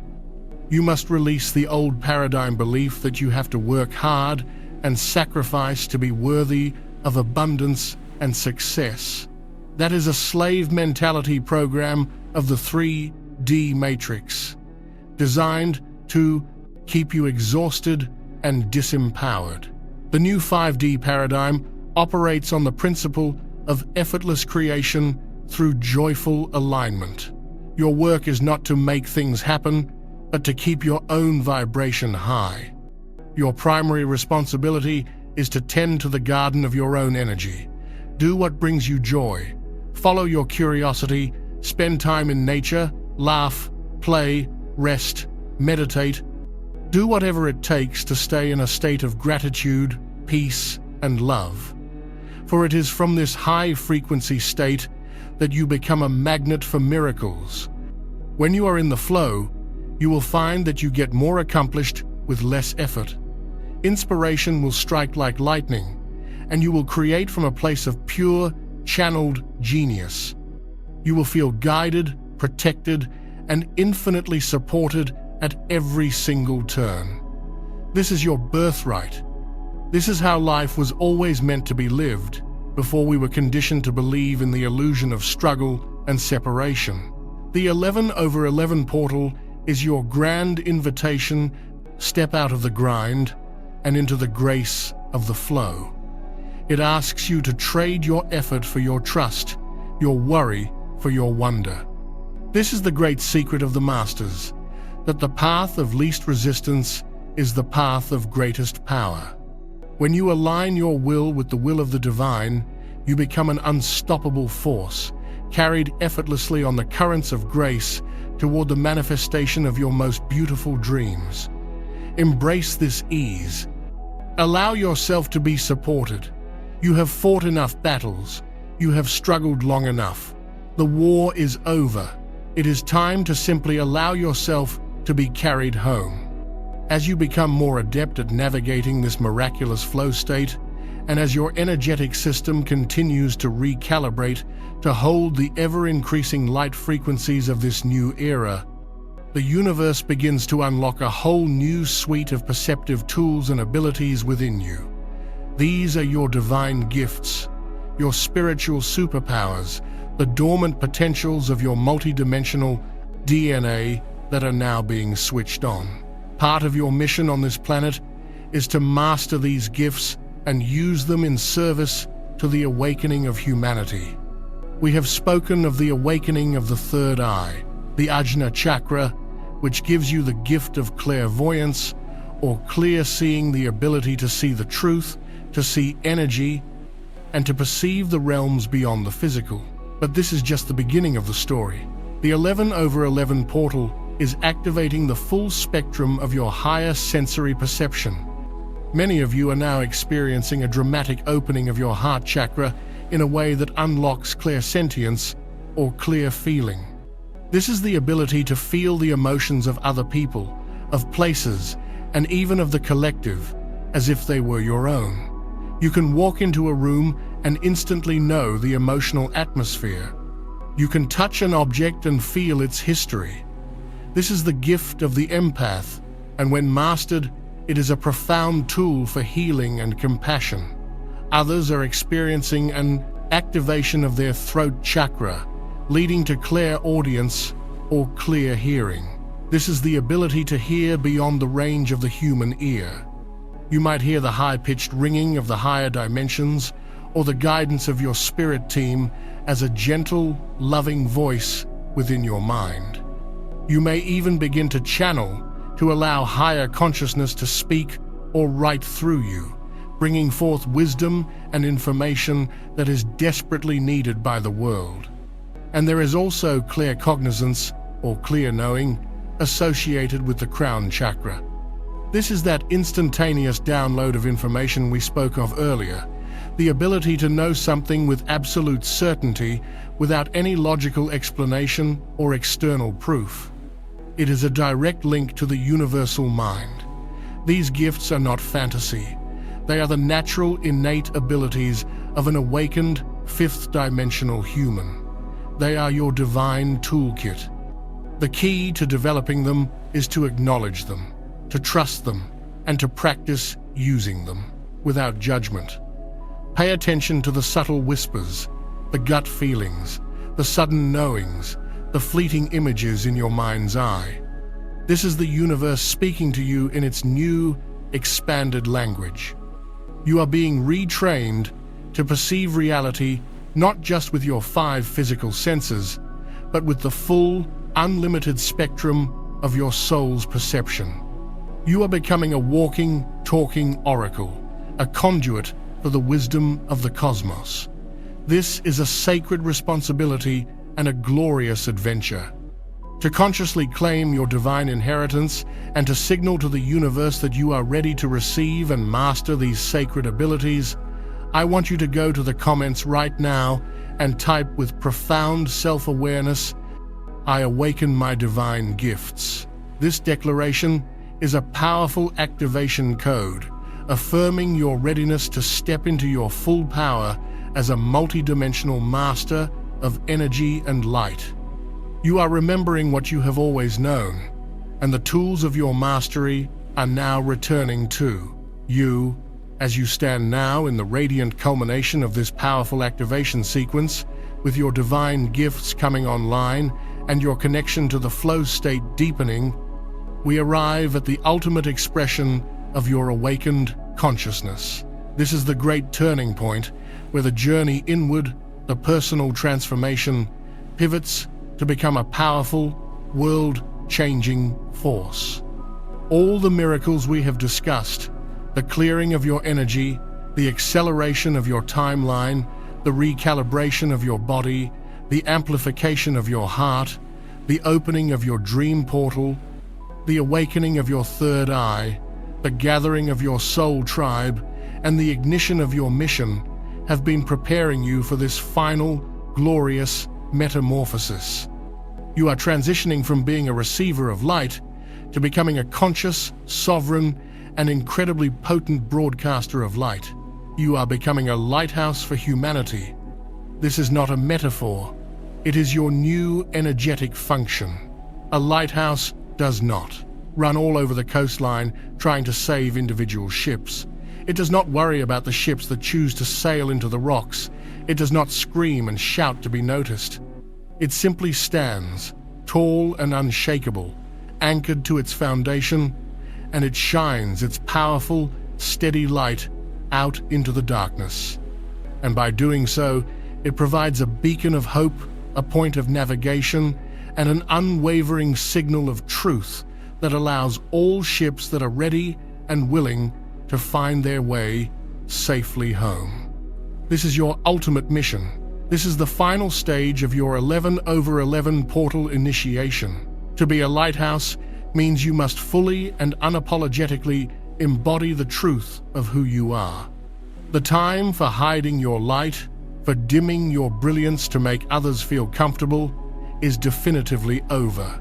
You must release the old paradigm belief that you have to work hard and sacrifice to be worthy of abundance and success. That is a slave mentality program of the 3D matrix, designed to keep you exhausted and disempowered. The new 5D paradigm operates on the principle of effortless creation through joyful alignment. Your work is not to make things happen, but to keep your own vibration high. Your primary responsibility is to tend to the garden of your own energy. Do what brings you joy. Follow your curiosity, spend time in nature, laugh, play, rest, meditate. Do whatever it takes to stay in a state of gratitude, peace, and love. For it is from this high-frequency state that you become a magnet for miracles. When you are in the flow, you will find that you get more accomplished with less effort. Inspiration will strike like lightning, and you will create from a place of pure, channeled genius. You will feel guided, protected, and infinitely supported at every single turn. This is your birthright. This is how life was always meant to be lived, before we were conditioned to believe in the illusion of struggle and separation. The 11/11 portal is your grand invitation. Step out of the grind and into the grace of the flow. It asks you to trade your effort for your trust, your worry for your wonder. This is the great secret of the masters, that the path of least resistance is the path of greatest power. When you align your will with the will of the divine, you become an unstoppable force, carried effortlessly on the currents of grace toward the manifestation of your most beautiful dreams. Embrace this ease. Allow yourself to be supported. You have fought enough battles. You have struggled long enough. The war is over. It is time to simply allow yourself to be carried home. As you become more adept at navigating this miraculous flow state, and as your energetic system continues to recalibrate to hold the ever-increasing light frequencies of this new era, the universe begins to unlock a whole new suite of perceptive tools and abilities within you. These are your divine gifts, your spiritual superpowers, the dormant potentials of your multidimensional DNA that are now being switched on. Part of your mission on this planet is to master these gifts and use them in service to the awakening of humanity. We have spoken of the awakening of the third eye, the Ajna chakra, which gives you the gift of clairvoyance, or clear seeing, the ability to see the truth, to see energy, and to perceive the realms beyond the physical. But this is just the beginning of the story. The 11/11 portal is activating the full spectrum of your higher sensory perception. Many of you are now experiencing a dramatic opening of your heart chakra in a way that unlocks clairsentience, or clear feeling. This is the ability to feel the emotions of other people, of places, and even of the collective, as if they were your own. You can walk into a room and instantly know the emotional atmosphere. You can touch an object and feel its history. This is the gift of the empath, and when mastered, it is a profound tool for healing and compassion. Others are experiencing an activation of their throat chakra, leading to clairaudience or clear hearing. This is the ability to hear beyond the range of the human ear. You might hear the high-pitched ringing of the higher dimensions or the guidance of your spirit team as a gentle, loving voice within your mind. You may even begin to channel to allow higher consciousness to speak or write through you, bringing forth wisdom and information that is desperately needed by the world. And there is also clear cognizance or clear knowing associated with the crown chakra. This is that instantaneous download of information we spoke of earlier, the ability to know something with absolute certainty without any logical explanation or external proof. It is a direct link to the universal mind. These gifts are not fantasy. They are the natural, innate abilities of an awakened, fifth-dimensional human. They are your divine toolkit. The key to developing them is to acknowledge them, to trust them, and to practice using them without judgment. Pay attention to the subtle whispers, the gut feelings, the sudden knowings, the fleeting images in your mind's eye. This is the universe speaking to you in its new, expanded language. You are being retrained to perceive reality not just with your 5 physical senses, but with the full, unlimited spectrum of your soul's perception. You are becoming a walking, talking oracle, a conduit for the wisdom of the cosmos. This is a sacred responsibility and a glorious adventure. To consciously claim your divine inheritance and to signal to the universe that you are ready to receive and master these sacred abilities, I want you to go to the comments right now and type with profound self-awareness, "I awaken my divine gifts." This declaration is a powerful activation code, affirming your readiness to step into your full power as a multidimensional master of energy and light. You are remembering what you have always known, and the tools of your mastery are now returning to you as you stand now in the radiant culmination of this powerful activation sequence, with your divine gifts coming online and your connection to the flow state deepening. We arrive at the ultimate expression of your awakened consciousness. This is the great turning point where the journey inward, the personal transformation, pivots to become a powerful, world-changing force. All the miracles we have discussed, the clearing of your energy, the acceleration of your timeline, the recalibration of your body, the amplification of your heart, the opening of your dream portal, the awakening of your third eye, the gathering of your soul tribe, and the ignition of your mission have been preparing you for this final, glorious metamorphosis. You are transitioning from being a receiver of light to becoming a conscious, sovereign, and incredibly potent broadcaster of light. You are becoming a lighthouse for humanity. This is not a metaphor. It is your new energetic function. A lighthouse does not run all over the coastline trying to save individual ships. It does not worry about the ships that choose to sail into the rocks. It does not scream and shout to be noticed. It simply stands, tall and unshakable, anchored to its foundation, and it shines its powerful, steady light out into the darkness. And by doing so, it provides a beacon of hope, a point of navigation, and an unwavering signal of truth that allows all ships that are ready and willing to find their way safely home. This is your ultimate mission. This is the final stage of your 11/11 portal initiation. To be a lighthouse means you must fully and unapologetically embody the truth of who you are. The time for hiding your light, for dimming your brilliance to make others feel comfortable, is definitively over.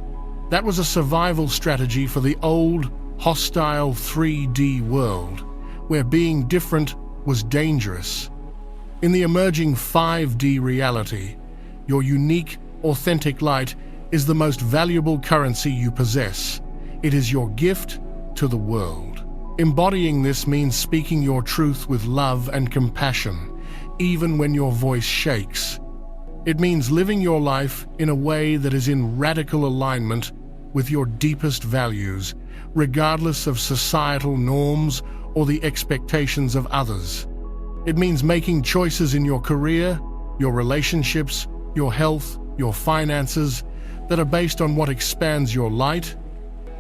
That was a survival strategy for the old, hostile 3D world, where being different was dangerous. In the emerging 5D reality, your unique, authentic light is the most valuable currency you possess. It is your gift to the world. Embodying this means speaking your truth with love and compassion, even when your voice shakes. It means living your life in a way that is in radical alignment with your deepest values, regardless of societal norms or the expectations of others. It means making choices in your career, your relationships, your health, your finances that are based on what expands your light,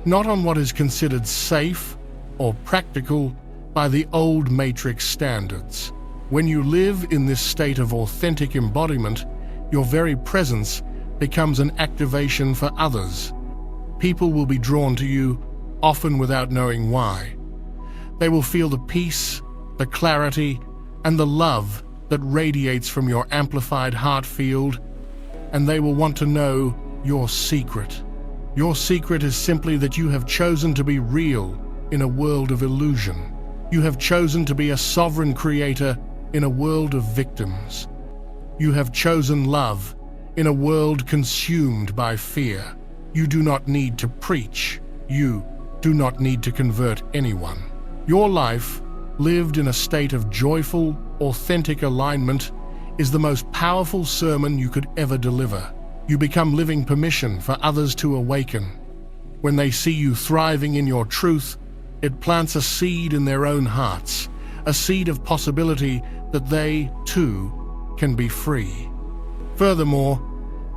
not on what is considered safe or practical by the old matrix standards. When you live in this state of authentic embodiment, your very presence becomes an activation for others. People will be drawn to you, often without knowing why. They will feel the peace, the clarity, and the love that radiates from your amplified heart field, and they will want to know your secret. Your secret is simply that you have chosen to be real in a world of illusion. You have chosen to be a sovereign creator in a world of victims. You have chosen love in a world consumed by fear. You do not need to preach. You do not need to convert anyone. Your life, lived in a state of joyful, authentic alignment, is the most powerful sermon you could ever deliver. You become living permission for others to awaken. When they see you thriving in your truth, it plants a seed in their own hearts, a seed of possibility that they, too, can be free. Furthermore,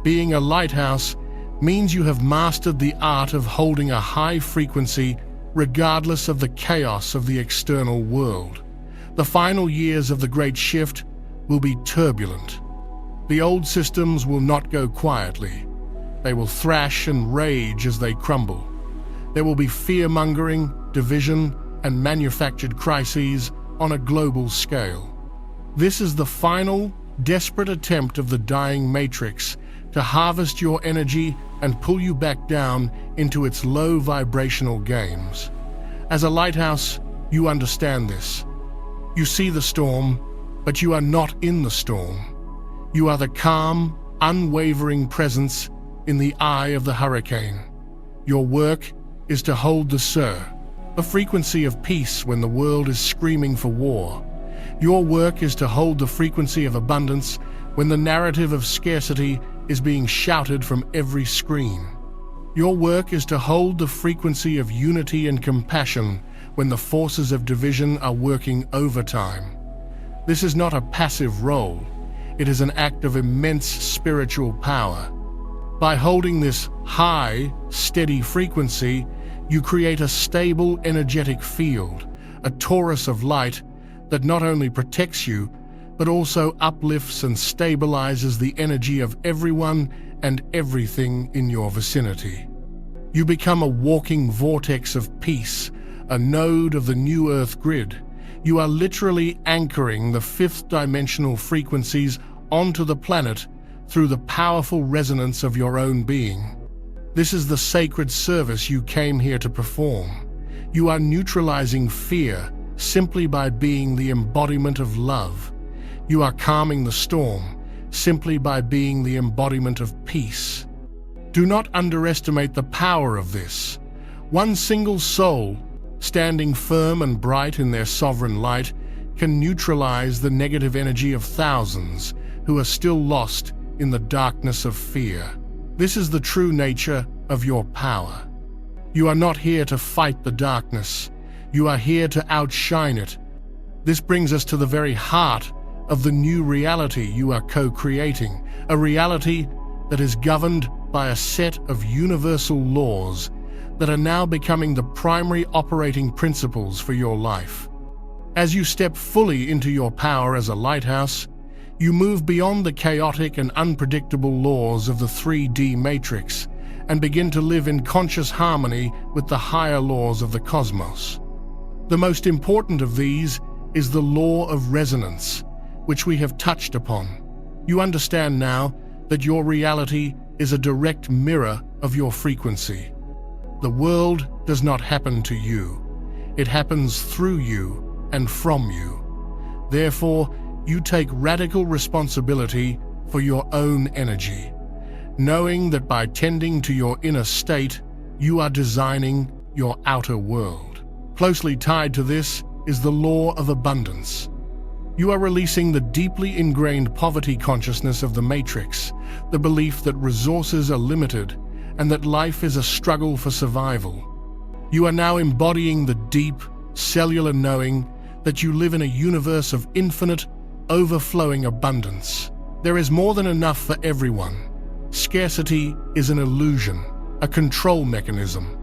being a lighthouse means you have mastered the art of holding a high frequency regardless of the chaos of the external world. The final years of the Great Shift will be turbulent. The old systems will not go quietly. They will thrash and rage as they crumble. There will be fear-mongering, division, and manufactured crises on a global scale. This is the final, desperate attempt of the dying matrix to harvest your energy and pull you back down into its low vibrational games. As a lighthouse, you understand this. You see the storm, but you are not in the storm. You are the calm, unwavering presence in the eye of the hurricane. Your work is to hold the Sur, a frequency of peace when the world is screaming for war. Your work is to hold the frequency of abundance when the narrative of scarcity is being shouted from every screen. Your work is to hold the frequency of unity and compassion when the forces of division are working overtime. This is not a passive role. It is an act of immense spiritual power. By holding this high, steady frequency, you create a stable, energetic field, a torus of light that not only protects you, but also uplifts and stabilizes the energy of everyone and everything in your vicinity. You become a walking vortex of peace, a node of the new Earth grid. You are literally anchoring the fifth dimensional frequencies onto the planet through the powerful resonance of your own being. This is the sacred service you came here to perform. You are neutralizing fear simply by being the embodiment of love. You are calming the storm simply by being the embodiment of peace. Do not underestimate the power of this. One single soul, standing firm and bright in their sovereign light, can neutralize the negative energy of thousands who are still lost in the darkness of fear. This is the true nature of your power. You are not here to fight the darkness. You are here to outshine it. This brings us to the very heart of the new reality you are co-creating, a reality that is governed by a set of universal laws that are now becoming the primary operating principles for your life. As you step fully into your power as a lighthouse, you move beyond the chaotic and unpredictable laws of the 3D matrix and begin to live in conscious harmony with the higher laws of the cosmos. The most important of these is the law of resonance, which we have touched upon. You understand now that your reality is a direct mirror of your frequency. The world does not happen to you. It happens through you and from you. Therefore, you take radical responsibility for your own energy, knowing that by tending to your inner state, you are designing your outer world. Closely tied to this is the law of abundance. You are releasing the deeply ingrained poverty consciousness of the Matrix, the belief that resources are limited and that life is a struggle for survival. You are now embodying the deep, cellular knowing that you live in a universe of infinite, overflowing abundance. There is more than enough for everyone. Scarcity is an illusion, a control mechanism.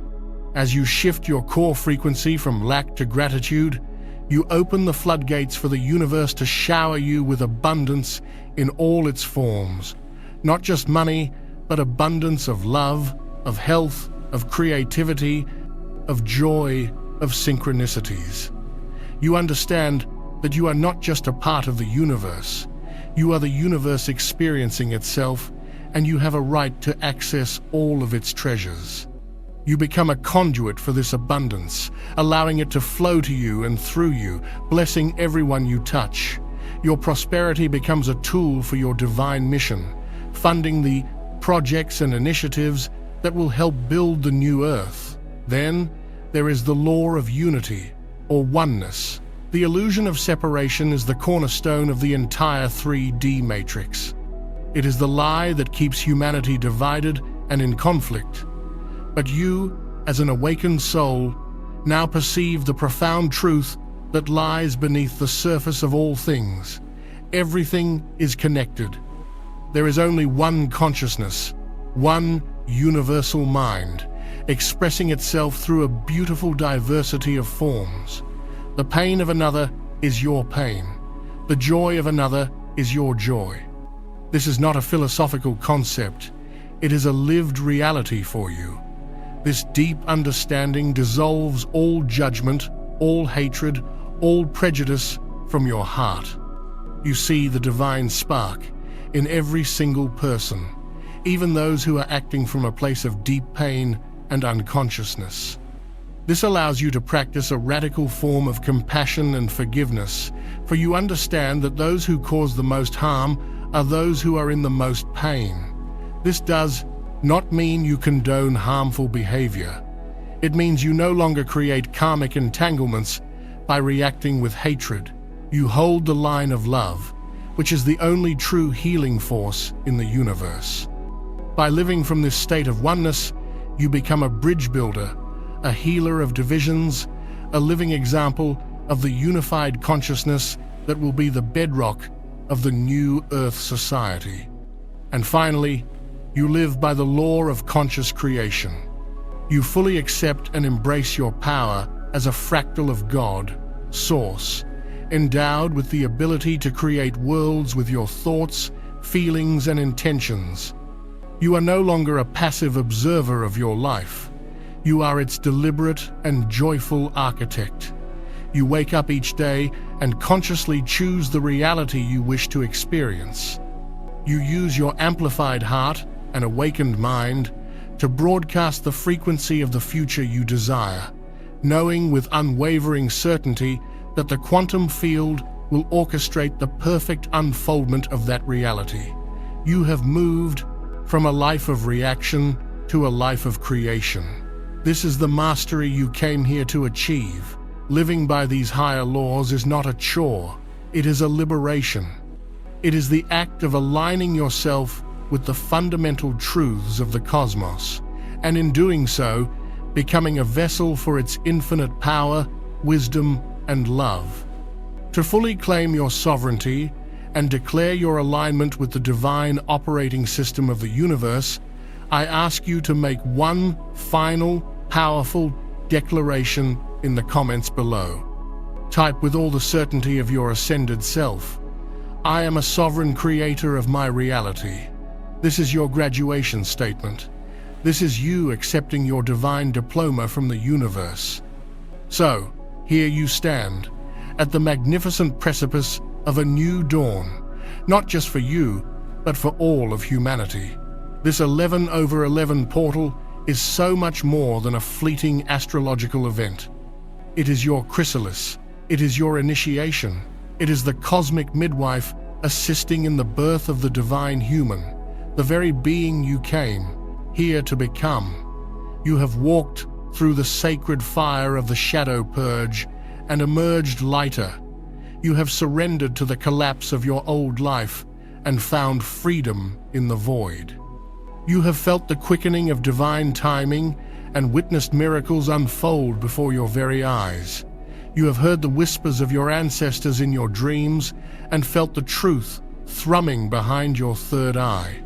As you shift your core frequency from lack to gratitude, you open the floodgates for the universe to shower you with abundance in all its forms. Not just money, but abundance of love, of health, of creativity, of joy, of synchronicities. You understand that you are not just a part of the universe. You are the universe experiencing itself, and you have a right to access all of its treasures. You become a conduit for this abundance, allowing it to flow to you and through you, blessing everyone you touch. Your prosperity becomes a tool for your divine mission, funding the projects and initiatives that will help build the new earth. Then, there is the law of unity, or oneness. The illusion of separation is the cornerstone of the entire 3D matrix. It is the lie that keeps humanity divided and in conflict. But you, as an awakened soul, now perceive the profound truth that lies beneath the surface of all things. Everything is connected. There is only one consciousness, one universal mind, expressing itself through a beautiful diversity of forms. The pain of another is your pain. The joy of another is your joy. This is not a philosophical concept. It is a lived reality for you. This deep understanding dissolves all judgment, all hatred, all prejudice from your heart. You see the divine spark in every single person, even those who are acting from a place of deep pain and unconsciousness. This allows you to practice a radical form of compassion and forgiveness, for you understand that those who cause the most harm are those who are in the most pain. This does not mean you condone harmful behavior. It means you no longer create karmic entanglements by reacting with hatred. You hold the line of love, which is the only true healing force in the universe. By living from this state of oneness, you become a bridge builder, a healer of divisions, a living example of the unified consciousness that will be the bedrock of the new Earth society. And finally, you live by the law of conscious creation. You fully accept and embrace your power as a fractal of God, Source, endowed with the ability to create worlds with your thoughts, feelings, and intentions. You are no longer a passive observer of your life. You are its deliberate and joyful architect. You wake up each day and consciously choose the reality you wish to experience. You use your amplified heart and awakened mind to broadcast the frequency of the future you desire, knowing with unwavering certainty that the quantum field will orchestrate the perfect unfoldment of that reality. You have moved from a life of reaction to a life of creation. This is the mastery you came here to achieve. Living by these higher laws is not a chore, it is a liberation. It is the act of aligning yourself with the fundamental truths of the cosmos, and in doing so, becoming a vessel for its infinite power, wisdom, and love. To fully claim your sovereignty and declare your alignment with the divine operating system of the universe, I ask you to make one final, powerful declaration in the comments below. Type with all the certainty of your ascended self, "I am a sovereign creator of my reality." This is your graduation statement. This is you accepting your divine diploma from the universe. So, here you stand, at the magnificent precipice of a new dawn, not just for you, but for all of humanity. This 11/11 portal is so much more than a fleeting astrological event. It is your chrysalis, it is your initiation, it is the cosmic midwife assisting in the birth of the divine human, the very being you came here to become. You have walked through the sacred fire of the shadow purge and emerged lighter. You have surrendered to the collapse of your old life and found freedom in the void. You have felt the quickening of divine timing and witnessed miracles unfold before your very eyes. You have heard the whispers of your ancestors in your dreams and felt the truth thrumming behind your third eye.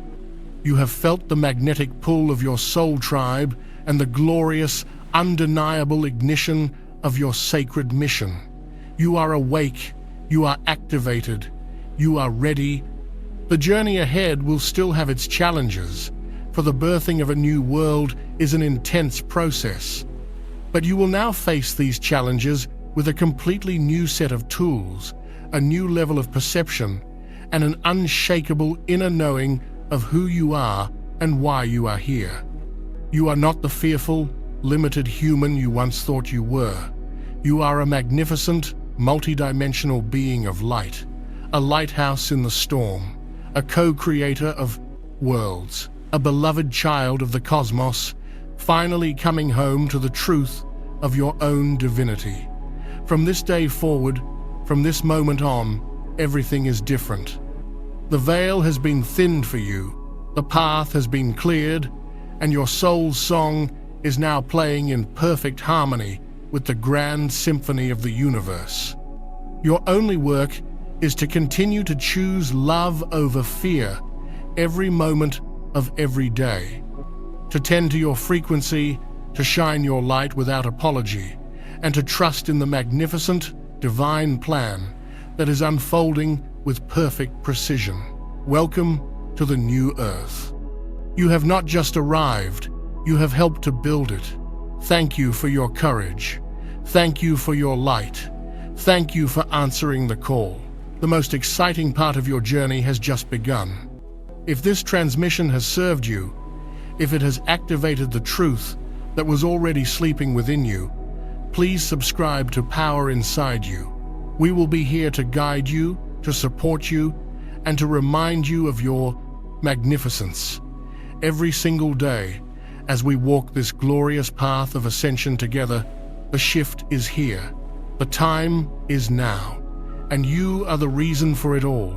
You have felt the magnetic pull of your soul tribe and the glorious, undeniable ignition of your sacred mission. You are awake, you are activated, you are ready. The journey ahead will still have its challenges, for the birthing of a new world is an intense process. But you will now face these challenges with a completely new set of tools, a new level of perception, and an unshakable inner knowing of who you are and why you are here. You are not the fearful, limited human you once thought you were. You are a magnificent, multidimensional being of light, a lighthouse in the storm, a co-creator of worlds, a beloved child of the cosmos, finally coming home to the truth of your own divinity. From this day forward, from this moment on, everything is different. The veil has been thinned for you, the path has been cleared, and your soul's song is now playing in perfect harmony with the grand symphony of the universe. Your only work is to continue to choose love over fear every moment of every day, to tend to your frequency, to shine your light without apology, and to trust in the magnificent, divine plan that is unfolding with perfect precision. Welcome to the new Earth. You have not just arrived, you have helped to build it. Thank you for your courage. Thank you for your light. Thank you for answering the call. The most exciting part of your journey has just begun. If this transmission has served you, if it has activated the truth that was already sleeping within you, please subscribe to Power Inside You. We will be here to guide you, to support you, and to remind you of your magnificence. Every single day, as we walk this glorious path of ascension together, the shift is here. The time is now, and you are the reason for it all.